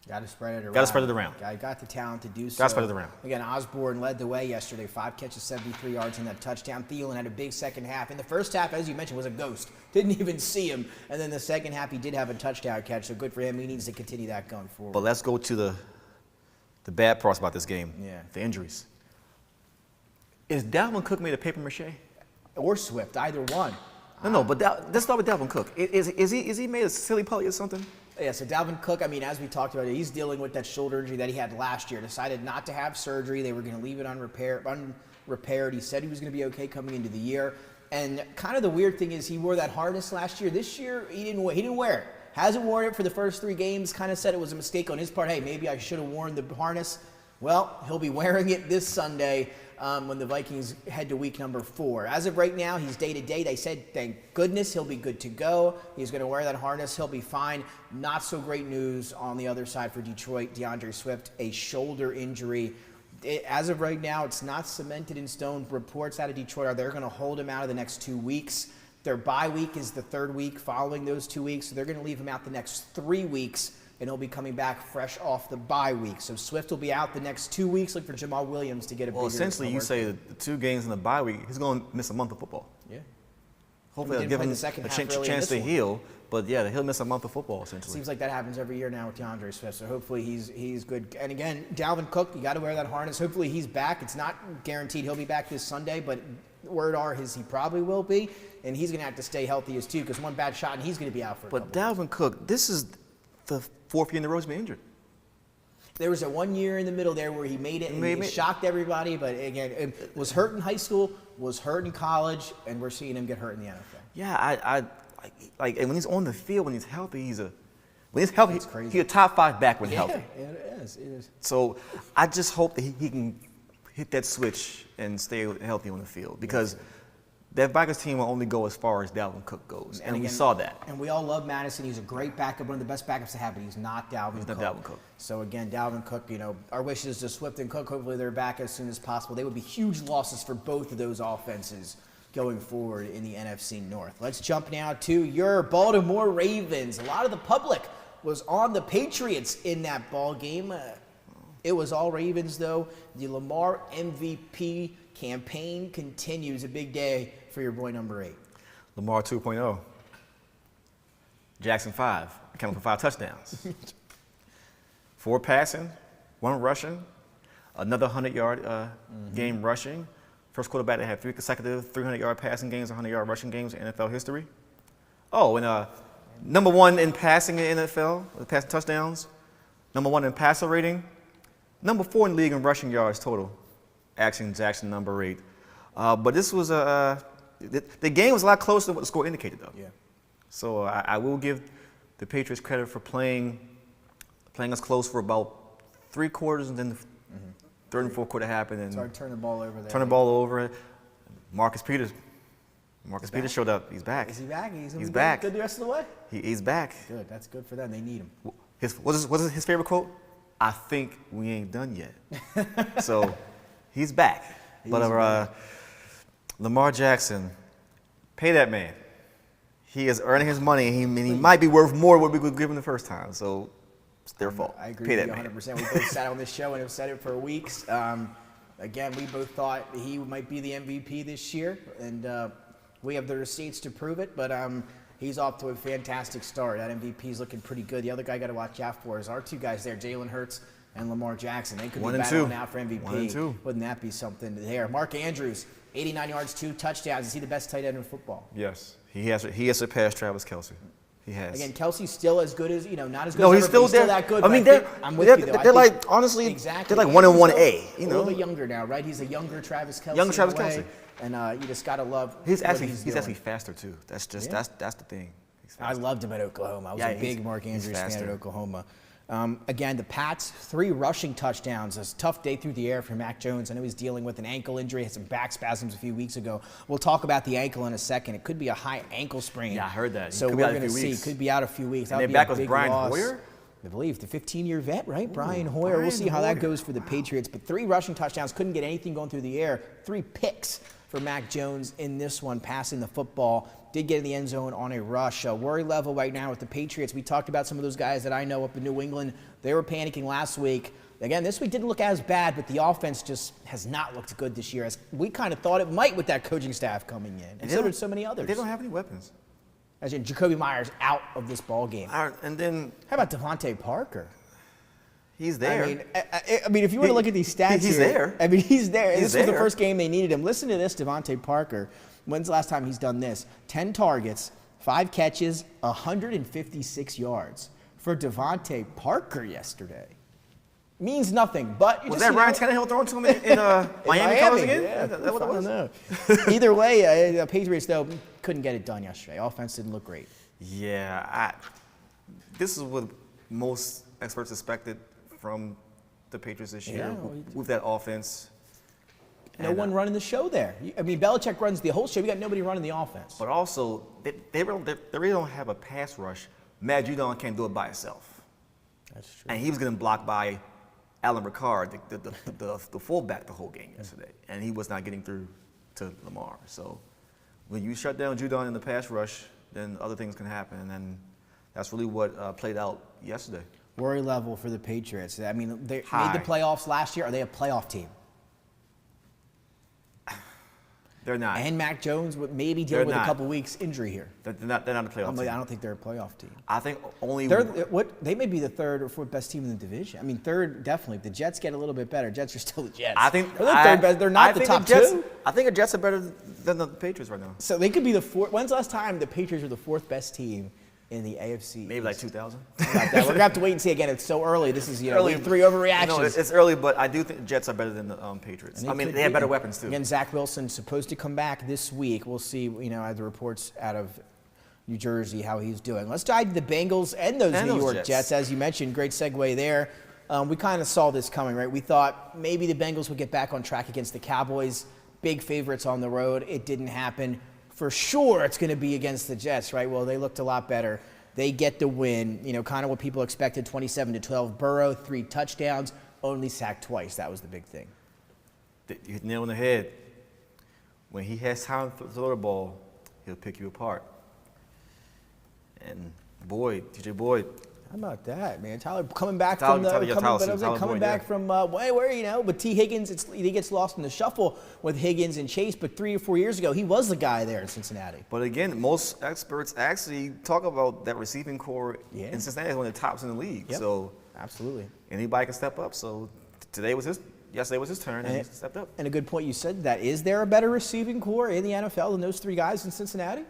Got to spread it around. Got to spread it around. Guy got the talent to do so. Got to spread it around. Again, Osborne led the way yesterday. 5 catches, 73 yards in that touchdown. Thielen had a big second half. In the first half, as you mentioned, was a ghost. Didn't even see him. And then the second half, he did have a touchdown catch. So good for him. He needs to continue that going forward. But let's go to the bad parts about this game. Yeah. The injuries. Is Dalvin Cook made of paper mache? Or Swift, either one. No, but let's start with Dalvin Cook. Is he made of silly putty or something? Yeah, so Dalvin Cook, I mean, as we talked about, he's dealing with that shoulder injury that he had last year. Decided not to have surgery. They were going to leave it unrepaired. He said he was going to be okay coming into the year. And kind of the weird thing is he wore that harness last year. This year, he didn't wear it. Hasn't worn it for the first 3 games. Kind of said it was a mistake on his part. Hey, maybe I should have worn the harness. Well, he'll be wearing it this Sunday when the Vikings head to week number 4. As of right now, he's day-to-day. They said, thank goodness, he'll be good to go. He's going to wear that harness. He'll be fine. Not so great news on the other side for Detroit. Deandre Swift, a shoulder injury. As of right now, it's not cemented in stone. Reports out of Detroit are they're going to hold him out of the next 2 weeks. Their bye week is the 3rd week following those 2 weeks, so they're going to leave him out the next 3 weeks, and he'll be coming back fresh off the bye week. So Swift will be out the next 2 weeks. Look for Jamal Williams to get a bigger. Well, essentially, you say the 2 games in the bye week, he's going to miss a month of football. Yeah. Hopefully, they'll give him a chance to heal. But yeah, he'll miss a month of football essentially. Seems like that happens every year now with DeAndre Swift. So hopefully he's good. And again, Dalvin Cook, you got to wear that harness. Hopefully he's back. It's not guaranteed he'll be back this Sunday, but word are he probably will be, and he's going to have to stay healthy as too, because one bad shot and he's going to be out for a couple Dalvin weeks. Cook, this is the 4th year in a row he's been injured. There was a 1 year in the middle there where he made it and he shocked everybody, but again, it was hurt in high school, was hurt in college, and we're seeing him get hurt in the NFL. Yeah, like and when he's on the field, when he's healthy, he's a top 5 back when healthy. Yeah, it is. So I just hope that he can hit that switch and stay healthy on the field, because that Vikings team will only go as far as Dalvin Cook goes, and again, we saw that. And we all love Madison. He's a great backup, one of the best backups to have, but he's not Dalvin Cook. So again, Dalvin Cook, our wishes to Swift and Cook, hopefully they're back as soon as possible. They would be huge losses for both of those offenses going forward in the NFC North. Let's jump now to your Baltimore Ravens. A lot of the public was on the Patriots in that ball game. It was all Ravens, though. The Lamar MVP campaign continues. A big day for your boy number 8. Lamar 2.0. Jackson 5. Accounting for 5 touchdowns. 4 passing, 1 rushing, another 100-yard game rushing. First quarterback that had 3 consecutive 300-yard passing games, 100-yard rushing games in NFL history. Oh, and number 1 in passing in the NFL, passing touchdowns. Number 1 in passer rating. Number 4 in the league in rushing yards total. Jackson number 8. But this was the game was a lot closer than what the score indicated, though. Yeah. So I will give the Patriots credit for playing us close for about 3 quarters, and then the 3rd and 4th quarter happened. And started turning the ball over there. Turn the ball over. Marcus Peters showed up. He's back. Is he back? He's back. Good the rest of the way? He's back. Good. That's good for them. They need him. What's his favorite quote? I think we ain't done yet. So he's back. Lamar Jackson, pay that man. He is earning his money, and he might be worth more than what we could give him the first time. So it's their fault. I agree with you 100%. We both sat on this show and have said it for weeks. Again, we both thought he might be the MVP this year, and we have the receipts to prove it. But he's off to a fantastic start. That MVP is looking pretty good. The other guy got to watch out for is our 2 guys there, Jalen Hurts and Lamar Jackson. They could be battling out for MVP. 1 and 2. Wouldn't that be something there? Mark Andrews, 89 yards, 2 touchdowns. Is he the best tight end in football? Yes. He has surpassed Travis Kelce. He has. Again, Kelsey's still as good as, not as good no, as he's ever, still but he's there. still that good. I mean, I'm with you, though. They're like, honestly, exactly. they're like 1 and 1A. A little bit younger now, right? He's a younger Travis Kelce. Younger Travis Kelce. And you just got to love he's actually faster, too. That's the thing. I loved him at Oklahoma. I was a big Mark Andrews fan at Oklahoma. Again, the Pats, 3 rushing touchdowns. A tough day through the air for Mac Jones. I know he's dealing with an ankle injury, had some back spasms a few weeks ago. We'll talk about the ankle in a second. It could be a high ankle sprain. Yeah, I heard that. So we're going to see. Could be out a few weeks. And then back was Brian Hoyer? I believe the 15-year vet, right? Brian Hoyer. We'll see how that goes for the Patriots. But 3 rushing touchdowns. Couldn't get anything going through the air. 3 picks for Mac Jones in this one, passing the football. Did get in the end zone on a rush. Worry level right now with the Patriots. We talked about some of those guys that I know up in New England. They were panicking last week. Again, this week didn't look as bad, but the offense just has not looked good this year, as we kind of thought it might with that coaching staff coming in. And so did so many others. They don't have any weapons. As in, Jacoby Myers out of this ball game. And then... How about Devontae Parker? He's there. I mean, if you were to look at these stats he's here, there. I mean, he's there. This was the there. first game they needed him. Listen to this, Devontae Parker. When's the last time he's done this? 10 targets, 5 catches, 156 yards for Devontae Parker yesterday. Means nothing, but was that Ryan Tannehill throwing to him in Miami colors again? Yeah, That's what it was. I don't know. Either way, the Patriots though couldn't get it done yesterday. Offense didn't look great. Yeah, this is what most experts expected from the Patriots this year with that offense. No one running the show there. I mean, Belichick runs the whole show. We got nobody running the offense. But also, they really don't have a pass rush. Matt Judon can't do it by himself. That's true. And he was getting blocked by Alan Ricard, the fullback, the whole game yesterday. And he was not getting through to Lamar. So when you shut down Judon in the pass rush, then other things can happen. And that's really what played out yesterday. Worry level for the Patriots. I mean, they High. made the playoffs last year. Are they a playoff team? They're not. And Mac Jones would maybe deal with a couple weeks injury here. They're not a playoff team. I don't think they're a playoff team. I think only they may be the 3rd or 4th best team in the division. I mean, 3rd definitely. If the Jets get a little bit better, Jets are still the Jets. I think they're the 3rd best. They're not the top 2. I think the Jets are better than the Patriots right now. So they could be the 4th. When's the last time the Patriots were the 4th best team in the AFC? Maybe like 2000. We're gonna have to wait and see. Again, it's so early. This is early. 3 overreactions. No, it's early, but I do think the Jets are better than the Patriots. I mean, they have better weapons too. Again, Zach Wilson's supposed to come back this week. We'll see. As the reports out of New Jersey how he's doing. Let's dive to the Bengals and those New York Jets. As you mentioned, great segue there. We kind of saw this coming, right? We thought maybe the Bengals would get back on track against the Cowboys. Big favorites on the road. It didn't happen. For sure, it's going to be against the Jets, right? Well, they looked a lot better. They get the win, kind of what people expected, 27-12. Burrow, 3 touchdowns, only sacked twice. That was the big thing. You hit the nail on the head. When he has time to throw the ball, he'll pick you apart. And TJ Boyd. How about that, man? Tyler coming back from but T. Higgins, he gets lost in the shuffle with Higgins and Chase, but 3 or 4 years ago, he was the guy there in Cincinnati. But again, most experts actually talk about that receiving core in Cincinnati is one of the tops in the league. Yep. So absolutely. Anybody can step up. So yesterday was his turn, and he stepped up. And a good point you said that. Is there a better receiving core in the NFL than those 3 guys in Cincinnati?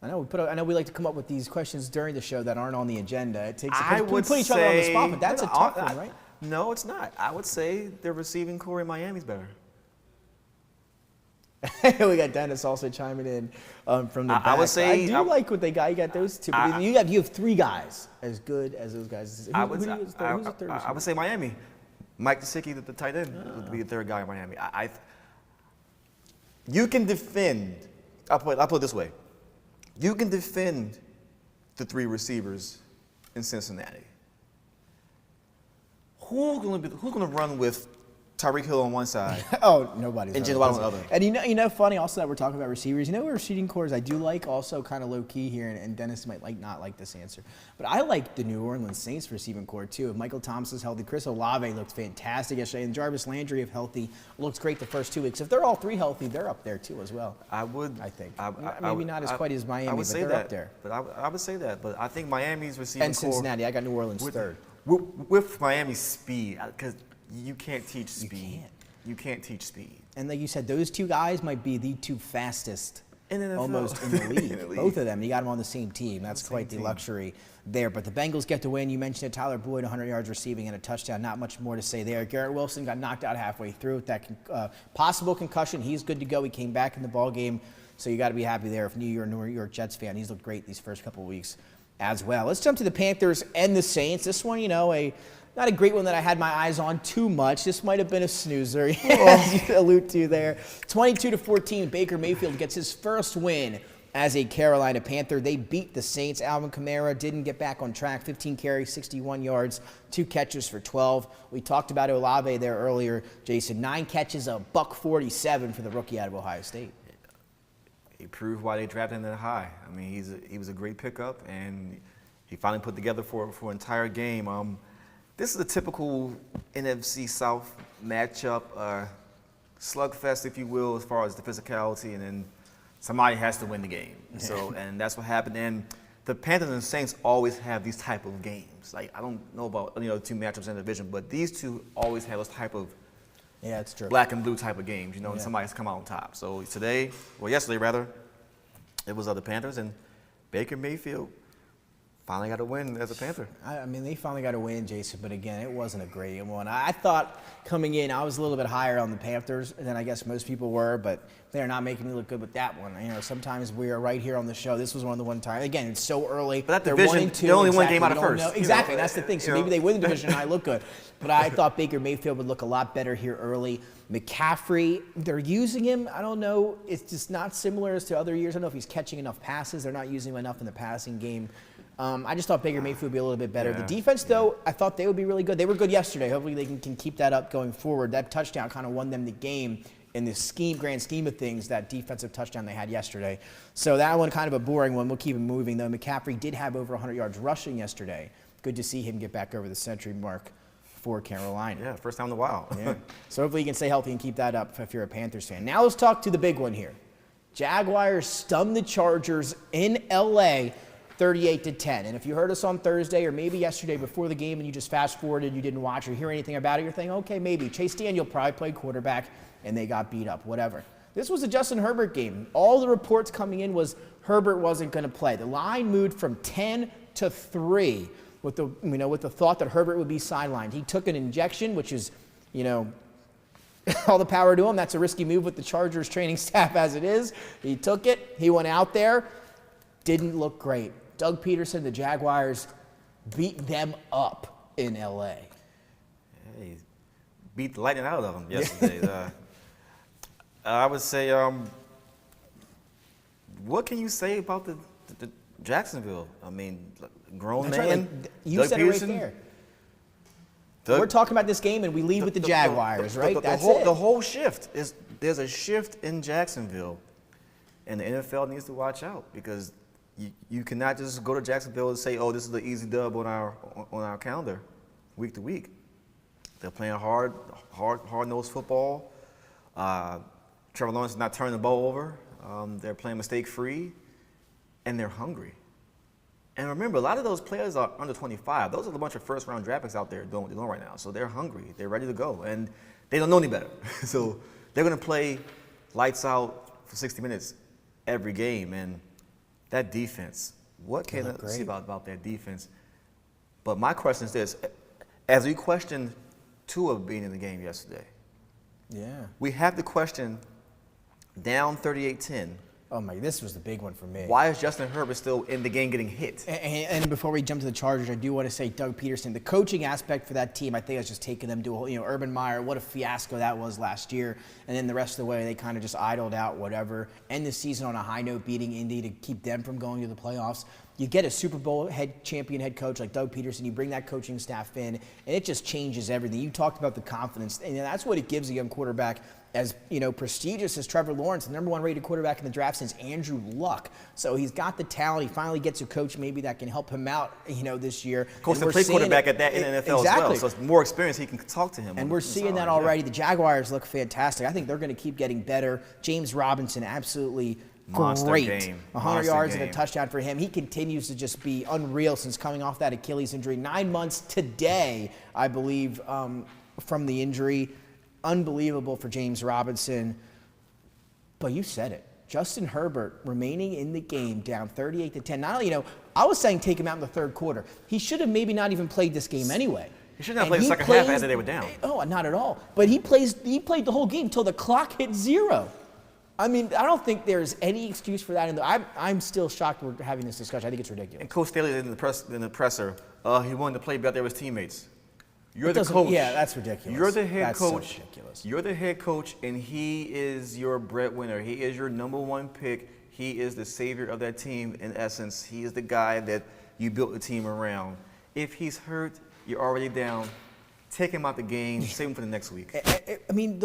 I know we like to come up with these questions during the show that aren't on the agenda. It takes we put each other on the spot, but that's a tough one, right? No, it's not. I would say the receiving core in Miami's better. We got Dennis also chiming in from the back. I would say I like what they got. You got those 2, but you have 3 guys as good as those guys. I would say Miami. Mike Gesicki, the tight end, would be the 3rd guy in Miami. You can defend. I'll put it this way. You can defend the 3 receivers in Cincinnati. Who's going to run with Tyreek Hill on one side? Nobody's. And Jalen Waddle on the other. And funny also that we're talking about receivers. What receiving cores I do like also kind of low key here, and Dennis might not like this answer, but I like the New Orleans Saints receiving core too. If Michael Thomas is healthy, Chris Olave looked fantastic yesterday, and Jarvis Landry if healthy looks great the first 2 weeks. If they're all 3 healthy, they're up there too as well. I think. Maybe not as quite as Miami, but they're up there. But I would say that. But I think Miami's receiving and Cincinnati. core, I got New Orleans 3rd. With Miami's speed, because you can't teach speed. You can't teach speed. And like you said, those 2 guys might be the 2 fastest almost in the league. Both of them. You got them on the same team. That's quite the luxury there. But the Bengals get the win. You mentioned it. Tyler Boyd, 100 yards receiving and a touchdown. Not much more to say there. Garrett Wilson got knocked out halfway through with that possible concussion. He's good to go. He came back in the ball game. So you got to be happy there. If you're a New York Jets fan, he's looked great these first couple of weeks as well. Let's jump to the Panthers and the Saints. This one, not a great one that I had my eyes on too much. This might have been a snoozer, as you allude to there. 22-14, Baker Mayfield gets his first win as a Carolina Panther. They beat the Saints. Alvin Kamara didn't get back on track. 15 carries, 61 yards, 2 catches for 12. We talked about Olave there earlier, Jason. 9 catches, $147 for the rookie out of Ohio State. He proved why they drafted him that high. I mean, he was a great pickup, and he finally put together for an entire game. This is a typical NFC South matchup, slugfest, if you will, as far as the physicality, and then somebody has to win the game. So, and that's what happened. And the Panthers and Saints always have these type of games. Like, I don't know about the 2 matchups in the division, but these two always have those type of it's true. black and blue type of games, and somebody's come out on top. So yesterday rather, it was the Panthers, and Baker Mayfield finally got a win as a Panther. I mean, they finally got a win, Jason, but again, it wasn't a great one. I thought coming in, I was a little bit higher on the Panthers than I guess most people were, but they're not making me look good with that one. Sometimes we are right here on the show. This was one of the one time. Again, it's so early. But that division, they're only one game out of first. Exactly, that's the thing. So maybe they win the division and I look good. But I thought Baker Mayfield would look a lot better here early. McCaffrey, they're using him. I don't know. It's just not similar as to other years. I don't know if he's catching enough passes. They're not using him enough in the passing game. I just thought Baker Mayfield would be a little bit better. The defense, though, I thought they would be really good. They were good yesterday. Hopefully they can keep that up going forward. That touchdown kind of won them the game in the grand scheme of things, that defensive touchdown they had yesterday. So that one kind of a boring one. We'll keep it moving, though. McCaffrey did have over 100 yards rushing yesterday. Good to see him get back over the century mark for Carolina. Yeah, first time in a while. So hopefully you can stay healthy and keep that up if you're a Panthers fan. Now let's talk to the big one here. Jaguars stunned the Chargers in L.A., 38-10. And if you heard us on Thursday or maybe yesterday before the game and you just fast forwarded, you didn't watch or hear anything about it, you're thinking, okay, maybe. Chase Daniel probably played quarterback and they got beat up, whatever. This was a Justin Herbert game. All the reports coming in was Herbert wasn't going to play. The line moved from 10 to 3 with the thought that Herbert would be sidelined. He took an injection, which is, all the power to him. That's a risky move with the Chargers training staff as it is. He took it. He went out there. Didn't look great. Doug Peterson, the Jaguars, beat them up in L.A. He beat the lightning out of them yesterday. I would say, what can you say about the Jacksonville? I mean, grown That's man. right. You Doug said Peterson, it right there. We're talking about this game, and we lead with the Jaguars, right? That's it. The whole shift is there's a shift in Jacksonville, and the NFL needs to watch out because you cannot just go to Jacksonville and say, "Oh, this is the easy dub on our calendar, week to week." They're playing hard-nosed football. Trevor Lawrence is not turning the ball over. They're playing mistake-free, and they're hungry. And remember, a lot of those players are under 25. Those are a bunch of first-round draft picks out there doing what they're doing right now. So they're hungry. They're ready to go, and they don't know any better. So they're going to play lights out for 60 minutes every game. And that defense, what can I say about that defense? But my question is this. As we questioned Tua being in the game yesterday, we have to question down 38-10. Oh, my, this was the big one for me. Why is Justin Herbert still in the game getting hit? And before we jump to the Chargers, I do want to say Doug Peterson, the coaching aspect for that team, I think has just taken them to Urban Meyer, what a fiasco that was last year. And then the rest of the way, they kind of just idled out whatever. End the season on a high note, beating Indy to keep them from going to the playoffs. You get a Super Bowl champion head coach like Doug Peterson, you bring that coaching staff in, and it just changes everything. You talked about the confidence, and that's what it gives a young quarterback as prestigious as Trevor Lawrence, the number 1 rated quarterback in the draft since Andrew Luck. So he's got the talent. He finally gets a coach maybe that can help him out, this year. Coach to play quarterback at that in the NFL as well. So it's more experience. He can talk to him. And we're seeing that already. The Jaguars look fantastic. I think they're going to keep getting better. James Robinson, absolutely Monster great. Game. 100 yards and a touchdown for him. He continues to just be unreal since coming off that Achilles injury. 9 months today, I believe, from the injury. Unbelievable for James Robinson. But you said it. Justin Herbert remaining in the game down 38-10. Not only, I was saying take him out in the third quarter. He should have maybe not even played this game anyway. He should not play the second half after they were down. Oh, not at all. But he played the whole game until the clock hit 0. I mean, I don't think there's any excuse for that. And I'm still shocked we're having this discussion. I think it's ridiculous. And Coach Staley in the presser, he wanted to play better with his teammates. You're the coach. Yeah, that's ridiculous. You're the head that's coach. So ridiculous. You're the head coach, and he is your breadwinner. He is your number one pick. He is the savior of that team. In essence, he is the guy that you built the team around. If he's hurt, you're already down. Take him out the game. Save him for the next week. I mean,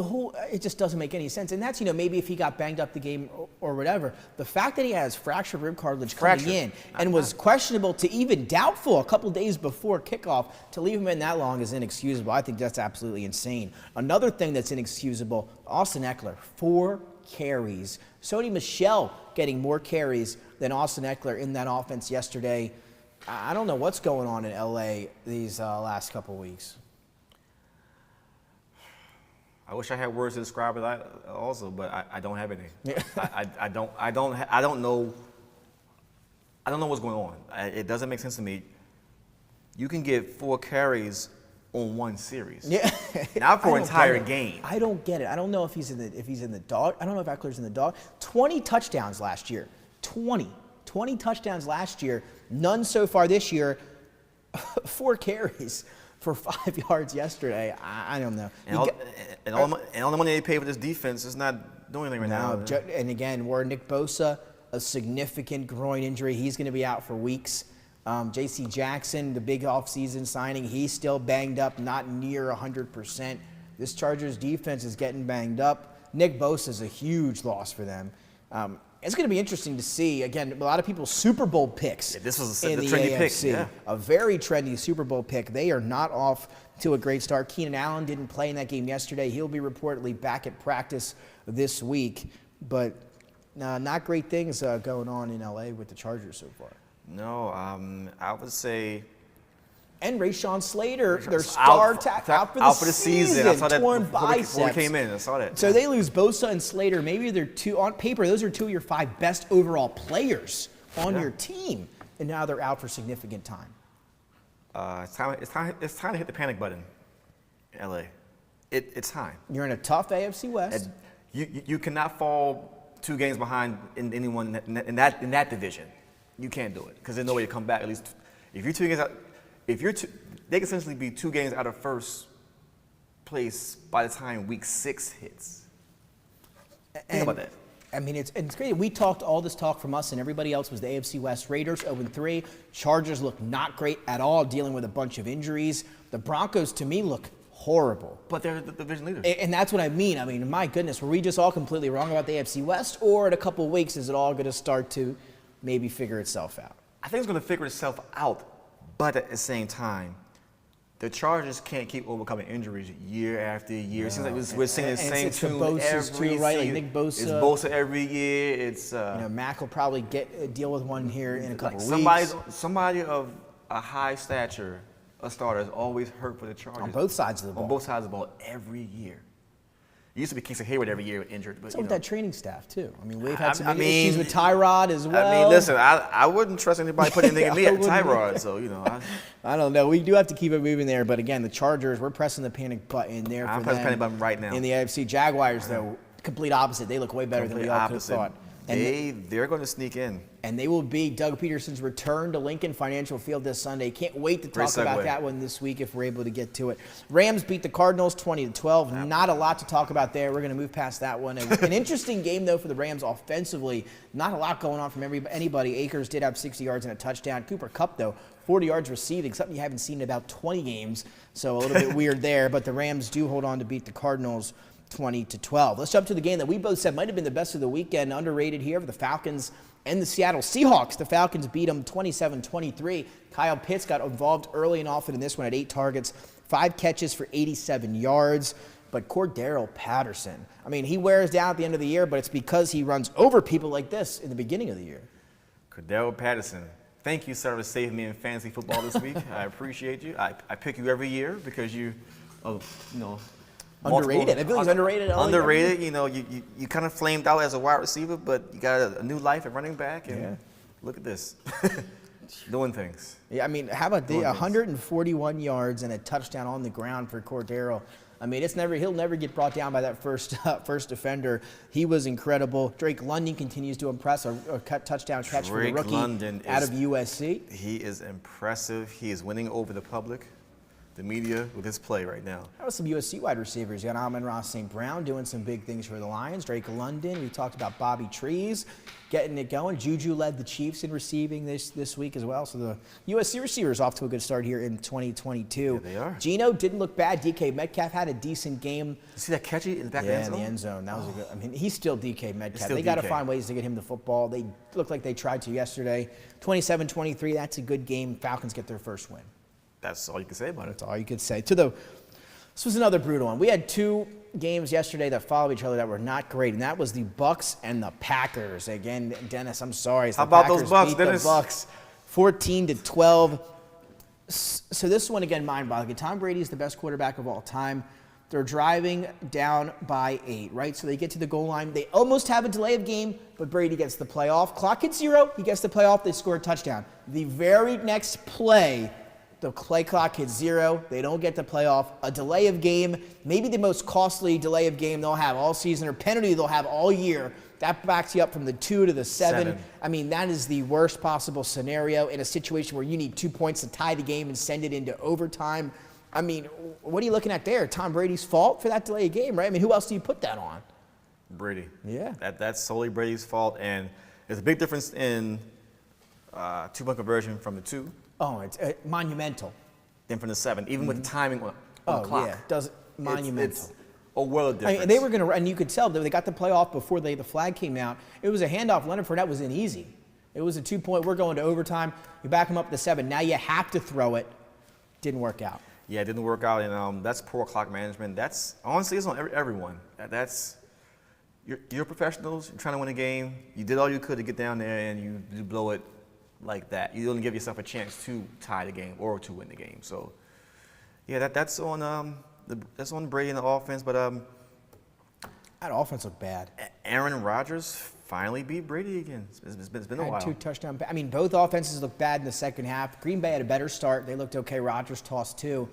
it just doesn't make any sense. And that's, maybe if he got banged up the game or whatever. The fact that he has fractured rib cartilage coming in and was questionable to even doubtful a couple days before kickoff, to leave him in that long is inexcusable. I think that's absolutely insane. Another thing that's inexcusable, Austin Eckler, 4 carries. Sony Michel getting more carries than Austin Eckler in that offense yesterday. I don't know what's going on in L.A. these last couple weeks. I wish I had words to describe it also, but I don't have any. Yeah. I don't know what's going on. It doesn't make sense to me. You can get 4 carries on one series. Yeah. Not for an entire game. I don't get it. I don't know if he's in the dog. I don't know if Eckler's in the dog. 20 touchdowns last year. 20 touchdowns last year. None so far this year. 4 carries for 5 yards yesterday. I don't know. And all the money they pay for this defense is not doing anything right now. And again, we're Nick Bosa, a significant groin injury. He's going to be out for weeks. J.C. Jackson, the big offseason signing, he's still banged up, not near 100%. This Chargers defense is getting banged up. Nick Bosa is a huge loss for them. It's going to be interesting to see. Again, a lot of people's Super Bowl picks. Yeah, this was in the the trendy AFC. pick. Yeah. A very trendy Super Bowl pick. They are not off to a great start. Keenan Allen didn't play in that game yesterday. He'll be reportedly back at practice this week. But not great things going on in L.A. with the Chargers so far. No, I would say. And Rashawn Slater, their star out for the season. I saw that torn before he came in. I saw that. So they lose Bosa and Slater. Maybe they're on paper, those are 2 of your 5 best overall players on your team. And now they're out for significant time. It's time to hit the panic button, LA. It's time. You're in a tough AFC West. You cannot fall 2 games behind in anyone in that division. You can't do it because there's no way to come back. At least if you're 2 games out. They can essentially be 2 games out of first place by the time week 6 hits. Think about that. I mean, it's crazy. We talked all this talk from us, and everybody else was the AFC West. Raiders 0-3. Chargers look not great at all, dealing with a bunch of injuries. The Broncos, to me, look horrible. But they're the division leaders. And that's what I mean. I mean, my goodness, were we just all completely wrong about the AFC West, or in a couple of weeks is it all going to start to maybe figure itself out? I think it's going to figure itself out. But at the same time, the Chargers can't keep overcoming injuries year after year. It seems like we're singing the same tune every season. Right? Like Nick Bosa. It's Bosa every year. It's Mac will probably deal with one here in a couple weeks. Somebody of a high stature, a starter, is always hurt for the Chargers. On both sides of the ball. On both sides of the ball every year. It used to be Kingston Hayward every year injured. But so with that training staff, too. I mean, we've had some issues with Tyrod as well. I mean, listen, I wouldn't trust anybody putting anything in me at Tyrod. So, I don't know. We do have to keep it moving there. But, again, the Chargers, we're pressing the panic button there for them. I'm pressing the panic button right now. In the AFC Jaguars, though, complete opposite. They look way better than we all could have thought. They're going to sneak in. And they will be Doug Peterson's return to Lincoln Financial Field this Sunday. Can't wait to talk about that one this week if we're able to get to it. Rams beat the Cardinals 20-12. Not a lot to talk about there. We're going to move past that one. An interesting game, though, for the Rams offensively. Not a lot going on from anybody. Akers did have 60 yards and a touchdown. Cooper Kupp, though, 40 yards receiving, something you haven't seen in about 20 games. So a little bit weird there. But the Rams do hold on to beat the Cardinals 20-12. Let's jump to the game that we both said might have been the best of the weekend. Underrated here for the Falcons and the Seattle Seahawks. The Falcons beat them 27-23. Kyle Pitts got involved early and often in this one at 8 targets, 5 catches for 87 yards. But Cordarrelle Patterson, I mean, he wears down at the end of the year, but it's because he runs over people like this in the beginning of the year. Cordarrelle Patterson, thank you, sir, for saving me in fantasy football this week. I appreciate you. I pick you every year because underrated. I feel like he's underrated. Underrated. You kind of flamed out as a wide receiver, but you got a new life at running back, and look at this. doing things. Yeah, I mean, how about the 141 yards and a touchdown on the ground for Cordero? I mean, he'll never get brought down by that first defender. He was incredible. Drake London continues to impress, a touchdown catch for the rookie out of USC. He is impressive. He is winning over the public, the media, with his play right now. That was some USC wide receivers. You got Amon-Ra St. Brown doing some big things for the Lions. Drake London. We talked about Bobby Trees getting it going. Juju led the Chiefs in receiving this week as well. So the USC receivers off to a good start here in 2022. Yeah, they are. Geno didn't look bad. DK Metcalf had a decent game. You see that catch in the back of the end zone? Yeah, in the end zone. That was a good. I mean, he's still DK Metcalf. Still They got to DK. find ways to get him the football. They looked like they tried to yesterday. 27-23. That's a good game. Falcons get their first win. That's all you can say about it. That's all you could say. This was another brutal one. We had two games yesterday that followed each other that were not great, and that was the Bucks and the Packers. Again, Dennis, I'm sorry. How about Packers those Bucks, beat Dennis? The Bucks 14-12. So this one, again, mind-boggling. Tom Brady is the best quarterback of all time. They're driving down by 8, right? So they get to the goal line. They almost have a delay of game, but Brady gets the playoff. Clock hits 0. He gets the playoff. They score a touchdown. The very next play, the play clock hits 0. They don't get the playoff. A delay of game, maybe the most costly delay of game they'll have all season, or penalty they'll have all year. That backs you up from the 2 to the 7. I mean, that is the worst possible scenario in a situation where you need 2 points to tie the game and send it into overtime. I mean, what are you looking at there? Tom Brady's fault for that delay of game, right? I mean, who else do you put that on? Brady. Yeah. That's solely Brady's fault, and there's a big difference in 2-point conversion from the 2. Oh, it's monumental. Then from the 7, even with the timing on the clock. Yeah, monumental. It's a world of difference. I mean, they were going to, and you could tell they got the playoff before the flag came out. It was a handoff. Leonard Fournette was in easy. It was a 2-point. We're going to overtime. You back them up to 7. Now you have to throw it. Didn't work out. Yeah, it didn't work out, and that's poor clock management. That's honestly, it's on everyone. You're professionals. You're trying to win a game. You did all you could to get down there, and you blow it like that. You don't give yourself a chance to tie the game or to win the game. So, yeah, that's on Brady and the offense. But that offense looked bad. Aaron Rodgers finally beat Brady again. It's been a while. 2 touchdowns. I mean, both offenses looked bad in the second half. Green Bay had a better start. They looked okay. Rodgers tossed 2.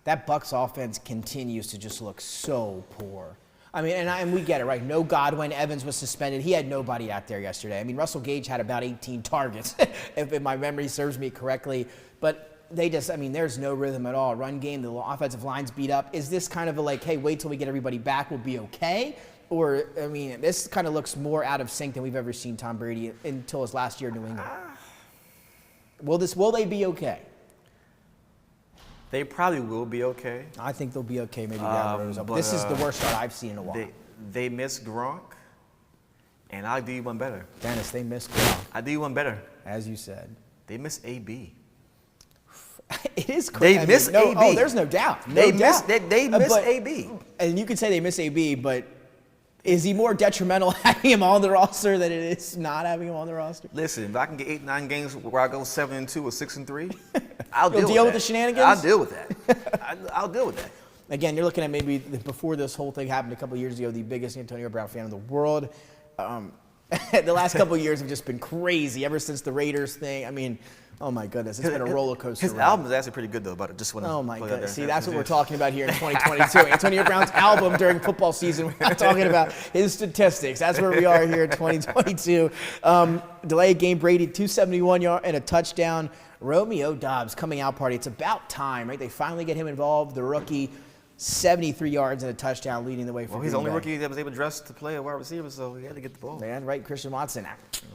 That Bucs offense continues to just look so poor. I mean, and we get it, right? No Godwin. Evans was suspended. He had nobody out there yesterday. I mean, Russell Gage had about 18 targets, if my memory serves me correctly. But there's no rhythm at all. Run game, the offensive line's beat up. Is this kind of a hey, wait till we get everybody back, we'll be okay? Or, I mean, this kind of looks more out of sync than we've ever seen Tom Brady until his last year in New England. Will they be okay? They probably will be okay. I think they'll be okay maybe down the road. But this is the worst start I've seen in a while. They miss Gronk, and I'll do you one better. Dennis, they miss Gronk. I'll do you one better. As you said. They miss AB. It is crazy. They miss AB. Oh, there's no doubt. They miss AB. And you could say they miss AB, but is he more detrimental having him on the roster than it is not having him on the roster? Listen, if I can get 8-9 games where I go 7-2 or 6-3, I'll deal with the shenanigans? I'll deal with that. I'll deal with that. Again, you're looking at maybe before this whole thing happened a couple of years ago, the biggest Antonio Brown fan in the world. The last couple of years have just been crazy ever since the Raiders thing. I mean, oh my goodness, it's been a roller coaster. His album is actually pretty good though. But just want to. Oh my goodness, see, that's what we're talking about here in 2022. Antonio Brown's album during football season. We're not talking about his statistics. That's where we are here in 2022. Delayed game, Brady 271 yard and a touchdown. Romeo Doubs coming out party. It's about time, right? They finally get him involved. The rookie. 73 yards and a touchdown leading the way for he's the only rookie that was able to dress to play a wide receiver, so he had to get the ball. Man, right, Christian Watson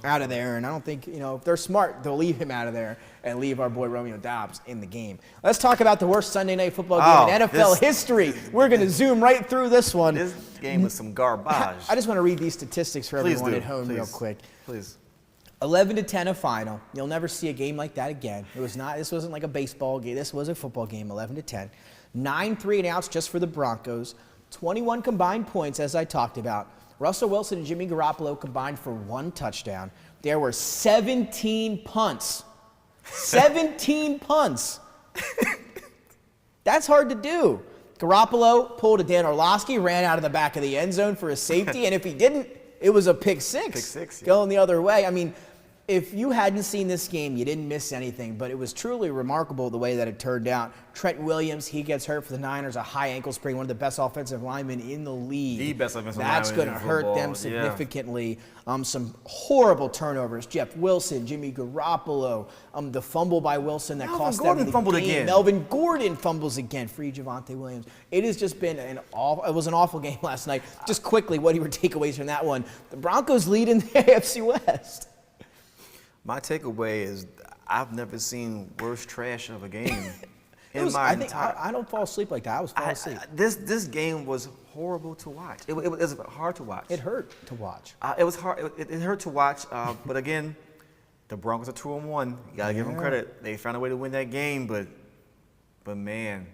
out of there. And I don't think, if they're smart, they'll leave him out of there and leave our boy Romeo Doubs in the game. Let's talk about the worst Sunday night football game in NFL history. We're going to zoom right through this one. This game was some garbage. I just want to read these statistics for everyone at home real quick. Please. 11-10 a final. You'll never see a game like that again. This wasn't like a baseball game. This was a football game, 11-10. 9 3-and-outs just for the Broncos. 21 combined points, as I talked about. Russell Wilson and Jimmy Garoppolo combined for 1 touchdown. There were 17 punts. 17 punts. That's hard to do. Garoppolo pulled a Dan Orlovsky, ran out of the back of the end zone for a safety, and if he didn't, it was a pick six. Pick six, yeah. Going the other way. I mean, If you hadn't seen this game, you didn't miss anything, but it was truly remarkable the way that it turned out. Trent Williams, he gets hurt for the Niners, a high ankle sprain, one of the best offensive linemen in the league. The best offensive lineman. That's going to hurt them significantly. Some horrible turnovers. Jeff Wilson, Jimmy Garoppolo, the fumble by Wilson that cost them the game. Again. Melvin Gordon fumbles again. Free Javonte Williams. It has just been it was an awful game last night. Just quickly, what are your takeaways from that one? The Broncos lead in the AFC West. My takeaway is I've never seen worse trash of a game I don't fall asleep like that. I was falling asleep. This game was horrible to watch. It was hard to watch. It hurt to watch. It was hard. It hurt to watch. But again, the Broncos are 2-1. You gotta give them credit. They found a way to win that game. But man,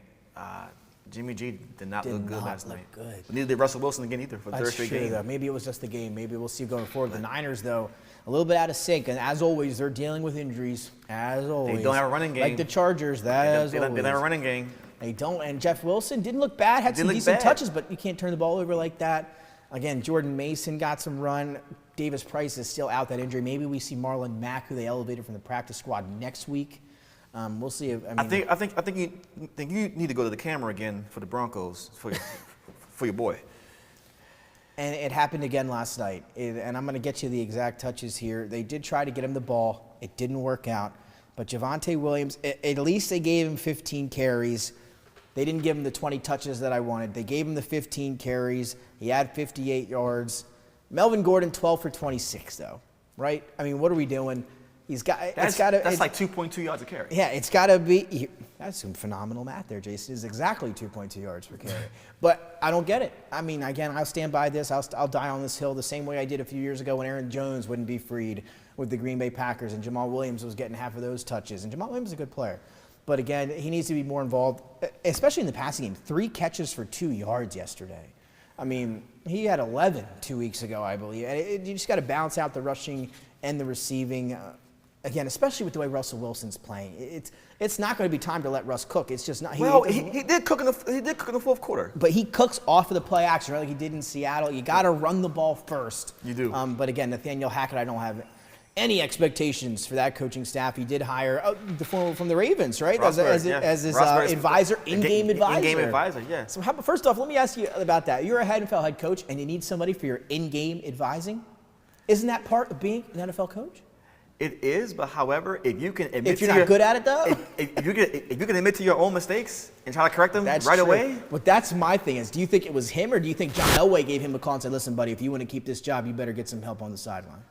Jimmy G did not look good last night. Neither did Russell Wilson again either for the third straight game. Though. Maybe it was just the game. Maybe we'll see going forward. The Niners, though, a little bit out of sync. And as always, they're dealing with injuries. As always. They don't have a running game. Like the Chargers, They don't have a running game. They don't. And Jeff Wilson didn't look bad. Had some decent touches, but you can't turn the ball over like that. Again, Jordan Mason got some run. Davis Price is still out that injury. Maybe we see Marlon Mack, who they elevated from the practice squad, next week. We'll see. I think you need to go to the camera again for the Broncos for your boy. And it happened again last night. And I'm going to get you the exact touches here. They did try to get him the ball. It didn't work out. But Javonte Williams, at least they gave him 15 carries. They didn't give him the 20 touches that I wanted. They gave him the 15 carries. He had 58 yards. Melvin Gordon, 12 for 26, though. Right? I mean, what are we doing? That's like 2.2 yards a carry. Yeah, it's got to be. That's some phenomenal math there, Jason. It's exactly 2.2 yards per carry. But I don't get it. I mean, again, I'll stand by this. I'll die on this hill the same way I did a few years ago when Aaron Jones wouldn't be freed with the Green Bay Packers and Jamal Williams was getting half of those touches. And Jamal Williams is a good player. But again, he needs to be more involved, especially in the passing game. 3 catches for 2 yards yesterday. I mean, he had 11 2 weeks ago, I believe. And you just got to balance out the rushing and the receiving. Again, especially with the way Russell Wilson's playing, it's not going to be time to let Russ cook. It's just not. He did cook in the fourth quarter. But he cooks off of the play action, right? Like he did in Seattle. You got to run the ball first. You do. But again, Nathaniel Hackett, I don't have any expectations for that coaching staff. He did hire from the Ravens, right? As his advisor, in-game advisor. In-game advisor, yeah. So first off, let me ask you about that. You're a NFL head coach, and you need somebody for your in-game advising. Isn't that part of being an NFL coach? It is, but however, if you can admit if you're not good at it, though, if you can admit to your own mistakes and try to correct them away. But that's my thing is, do you think it was him, or do you think John Elway gave him a call and said, "Listen, buddy, if you want to keep this job, you better get some help on the sideline"?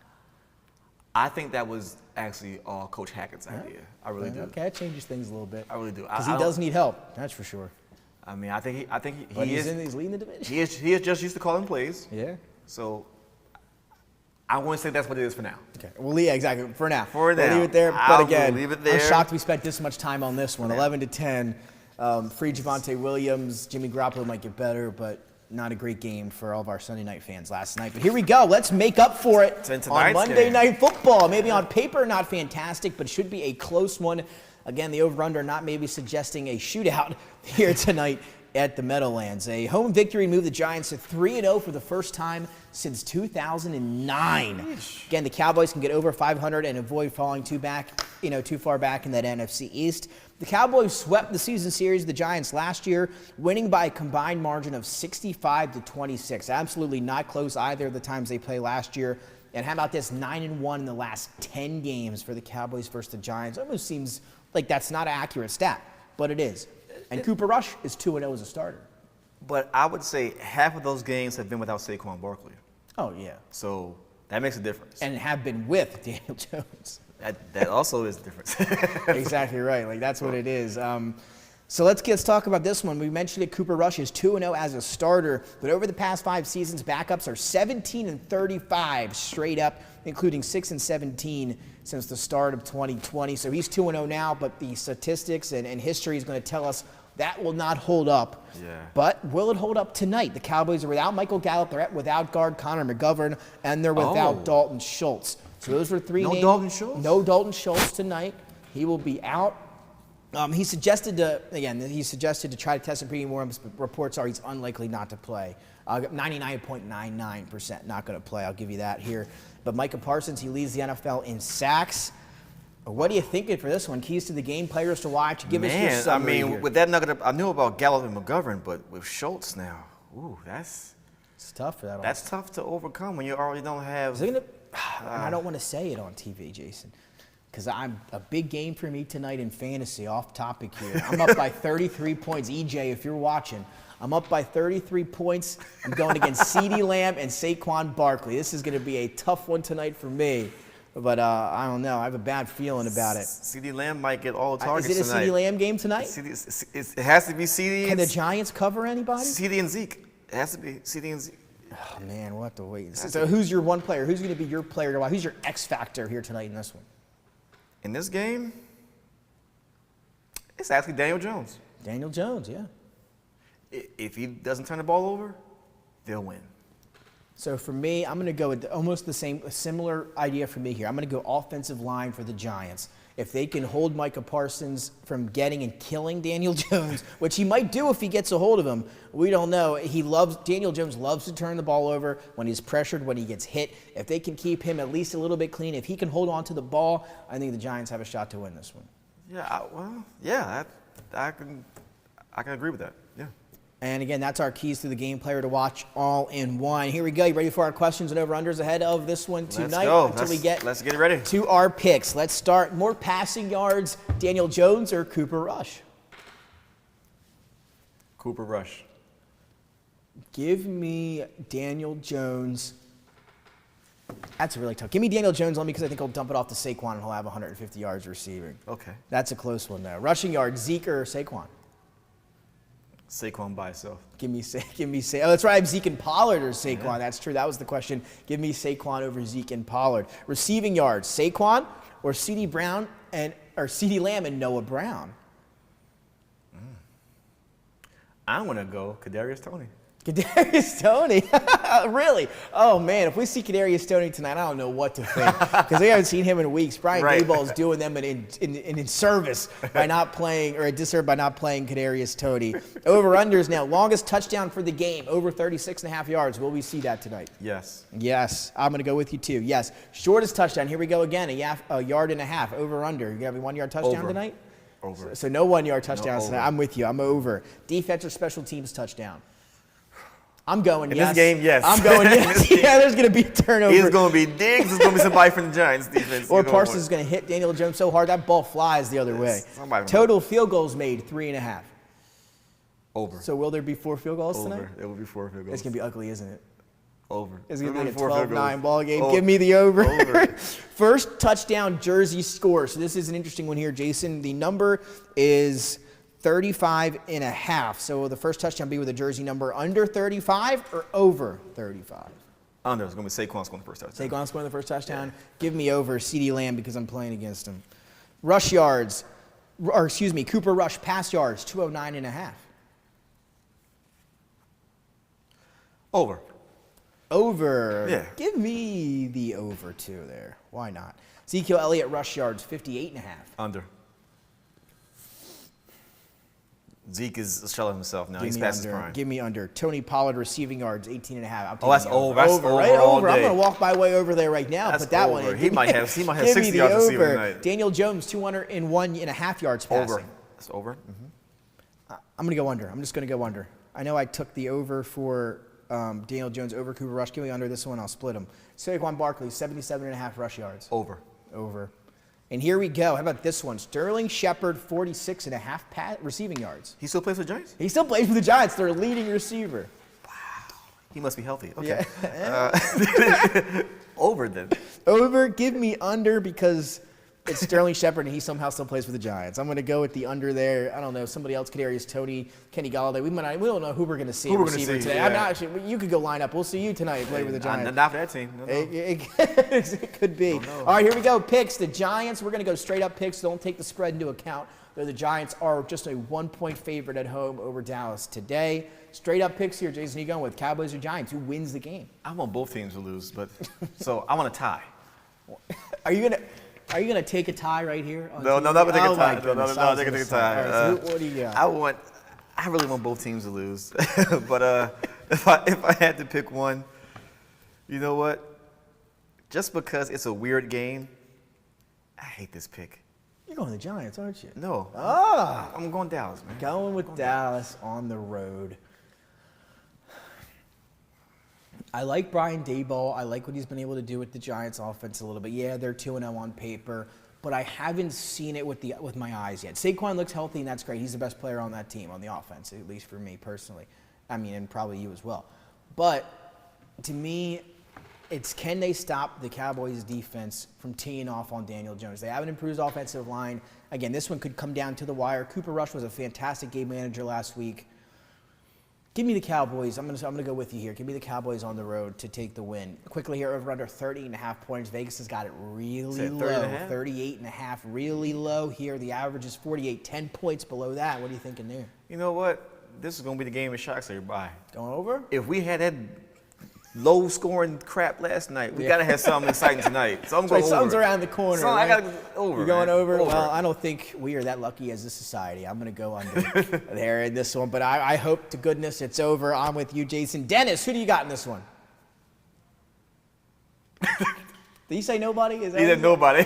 I think that was actually all Coach Hackett's idea. I really do. Okay, that changes things a little bit. I really do because he does need help. That's for sure. I mean, I think he's leading the division. He is just used to calling plays. Yeah. So I want to say that's what it is for now. Okay. Well, yeah, exactly. For now. We'll leave it there. But again, leave it there. I'm shocked we spent this much time on this one. 11-10. Free Javonte Williams. Jimmy Garoppolo might get better, but not a great game for all of our Sunday night fans last night. But here we go. Let's make up for it on Monday Night Football. Maybe on paper, not fantastic, but should be a close one. Again, the over-under not maybe suggesting a shootout here tonight at the Meadowlands. A home victory moved the Giants to 3-0 for the first time since 2009. Again, the Cowboys can get over 500 and avoid falling too far back in that NFC East. The Cowboys swept the season series of the Giants last year, winning by a combined margin of 65-26. Absolutely not close either of the times they played last year. And how about this, 9-1 in the last 10 games for the Cowboys versus the Giants? Almost seems like that's not an accurate stat, but it is. And Cooper Rush is 2-0 as a starter. But I would say half of those games have been without Saquon Barkley. Oh, yeah. So that makes a difference. And have been with Daniel Jones. That also is a difference. Exactly right. Like, that's what it is. So let's talk about this one. We mentioned that Cooper Rush is 2-0 as a starter, but over the past 5 seasons, backups are 17-35 straight up, including 6-17 since the start of 2020. So he's 2-0 now, but the statistics and history is going to tell us that will not hold up. Yeah. But will it hold up tonight? The Cowboys are without Michael Gallup, they're without guard Connor McGovern, and they're without Dalton Schultz. So those were 3 names. No Dalton Schultz? No Dalton Schultz tonight. He will be out. He suggested to try to test some premium warm-ups, but reports are he's unlikely not to play. 99.99% not going to play. I'll give you that here. But Micah Parsons, he leads the NFL in sacks. What are you thinking for this one? Keys to the game, players to watch. Give us your summary here. With that nugget, I knew about Gallup and McGovern, but with Schultz now, it's tough for that. That's tough to overcome when you already don't have. I don't want to say it on TV, Jason, because I'm a big game for me tonight in fantasy. Off topic here. I'm up by 33 points. EJ, if you're watching, I'm up by 33 points. I'm going against CeeDee Lamb and Saquon Barkley. This is going to be a tough one tonight for me. But I don't know. I have a bad feeling about it. CeeDee Lamb might get all the targets tonight. Is it a CeeDee Lamb game tonight? It has to be CeeDee. Can the Giants cover anybody? CeeDee and Zeke. It has to be CeeDee and Zeke. Oh, man, we'll have to wait. So who's your one player? Who's going to be your player to watch? Who's your X factor here tonight in this one? In this game, it's actually Daniel Jones. Daniel Jones, yeah. If he doesn't turn the ball over, they'll win. So for me, I'm going to go with almost a similar idea for me here. I'm going to go offensive line for the Giants. If they can hold Micah Parsons from getting and killing Daniel Jones, which he might do if he gets a hold of him, we don't know. Daniel Jones loves to turn the ball over when he's pressured, when he gets hit. If they can keep him at least a little bit clean, if he can hold on to the ball, I think the Giants have a shot to win this one. Yeah, I can agree with that. Yeah. And again, that's our keys to the game, player to watch, all in one. Here we go. You ready for our questions and over-unders ahead of this one tonight? Let's get ready. To our picks. Let's start. More passing yards, Daniel Jones or Cooper Rush? Cooper Rush. Give me Daniel Jones. That's really tough. Give me Daniel Jones only because I think he'll dump it off to Saquon and he'll have 150 yards receiving. Okay. That's a close one, though. Rushing yards, Zeke or Saquon? Saquon by itself. Give me. Oh, that's right. I'm Zeke and Pollard or Saquon. Yeah. That's true. That was the question. Give me Saquon over Zeke and Pollard. Receiving yards, Saquon or CeeDee Lamb and Noah Brown. I'm gonna go Kadarius Toney. Kadarius Toney? Really? Oh, man, if we see Kadarius Toney tonight, I don't know what to think because we haven't seen him in weeks. Brian Daboll's doing them in service by not playing, or a disservice by not playing Kadarius Toney. Over-unders now. Longest touchdown for the game, over 36.5 yards. Will we see that tonight? Yes. Yes. I'm going to go with you, too. Yes. Shortest touchdown. Here we go again, a yard and a half. Over-under. You going to have a 1 yard touchdown tonight? Over. So no 1 yard touchdowns tonight. I'm with you. I'm over. Defense or special teams touchdown? I'm going yes. In this game, yes. I'm going yes. Yeah, there's going to be a turnover. It's going to be Diggs. It's going to be somebody from the Giants defense. Or Parsons is going to hit Daniel Jones so hard that ball flies the other way. Total field goals made, 3.5. Over. So will there be 4 field goals tonight? Over. There will be 4 field goals. It's going to be ugly, isn't it? Over. It's going to be a 12-9 ball game. Give me the over. First touchdown jersey score. So this is an interesting one here, Jason. The number is 35.5. So will the first touchdown be with a jersey number under 35 or over 35? Under. It's going to be Saquon scoring the first touchdown. Saquon scoring the first touchdown. Yeah. Give me over CeeDee Lamb because I'm playing against him. Rush yards, Cooper Rush pass yards, 209.5. Over. Over. Yeah. Give me the over, too, there. Why not? Ezekiel Elliott rush yards, 58.5. Under. Zeke is a shell of himself now. He's past his prime. Give me under. Tony Pollard receiving yards, 18.5. Oh, that's over. That's over. Right over. I'm going to walk my way over there right now. That's Put that over. one in. He might have 60 yards receiving tonight. Daniel Jones, 201.5 yards passing. Over. That's over. Mm-hmm. I'm going to go under. I'm just going to go under. I know I took the over for Daniel Jones over Cooper Rush. Give me under this one. I'll split them. Saquon Barkley, 77.5 rush yards. Over. And here we go. How about this one? Sterling Shepard, 46.5 receiving yards. He still plays for the Giants? He still plays for the Giants. Their leading receiver. Wow. He must be healthy. Okay. Yeah. Over then. Over. Give me under because it's Sterling Shepard and he somehow still plays for the Giants. I'm going to go with the under there. I don't know. Somebody else, Kadarius Toney, Kenny Galladay. We don't know who we're going to see receiver today. Yeah. I'm not actually. You could go line up. We'll see you tonight play with the Giants. Not for that team. No. It could be. All right, here we go. Picks. The Giants. We're going to go straight up picks. Don't take the spread into account. Though the Giants are just a 1-point favorite at home over Dallas today. Straight up picks here, Jason. You going with Cowboys or Giants? Who wins the game? I want both teams to lose, but so I want a tie. Are you going to? Are you going to take a tie right here? No, I'm not going to take a tie. No, Goodness, I'm going to take a tie. All right, so what do you got? I really want both teams to lose. But if I had to pick one, you know what? Just because it's a weird game, I hate this pick. You're going to the Giants, aren't you? No. I'm going Dallas, man. Going with Dallas on the road. I like Brian Daboll. I like what he's been able to do with the Giants offense a little bit. Yeah, they're 2-0 on paper, but I haven't seen it with my eyes yet. Saquon looks healthy, and that's great. He's the best player on that team, on the offense, at least for me personally. I mean, and probably you as well. But to me, it's can they stop the Cowboys' defense from teeing off on Daniel Jones? They have an improved offensive line. Again, this one could come down to the wire. Cooper Rush was a fantastic game manager last week. Give me the Cowboys. I'm gonna go with you here. Give me the Cowboys on the road to take the win. Quickly here, over under 30.5 points. Vegas has got it really low. 38.5, really low here. The average is 48, 10 points below that. What are you thinking there? You know what? This is going to be the game that shocks everybody. Going over? If we had that low-scoring crap last night, we got to have something exciting tonight. So I'm going over. Something's around the corner. I right? got to go over. You're going over? Well, I don't think we are that lucky as a society. I'm going to go under there in this one. But I hope to goodness it's over. I'm with you, Jason. Dennis, who do you got in this one? Did you say nobody? Is that he said nobody.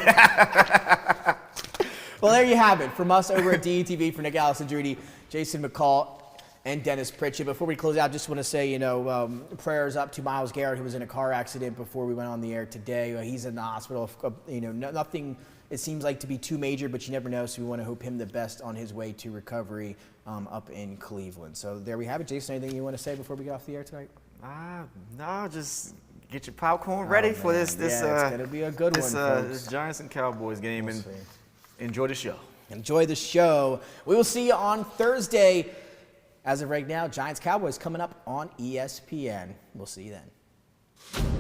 Well, there you have it. From us over at DETV, for Nick Alessandrini, Jason McCall, and Dennis Pritchett. Before we close out, just want to say, prayers up to Myles Garrett, who was in a car accident before we went on the air today. He's in the hospital. Nothing, it seems like, to be too major, but you never know, so we want to hope him the best on his way to recovery up in Cleveland. So there we have it. Jason, anything you want to say before we get off the air tonight? No, just get your popcorn ready for this. It's going to be a good one, folks. This Giants and Cowboys game, and enjoy the show. Enjoy the show. We will see you on Thursday. As of right now, Giants-Cowboys coming up on ESPN. We'll see you then.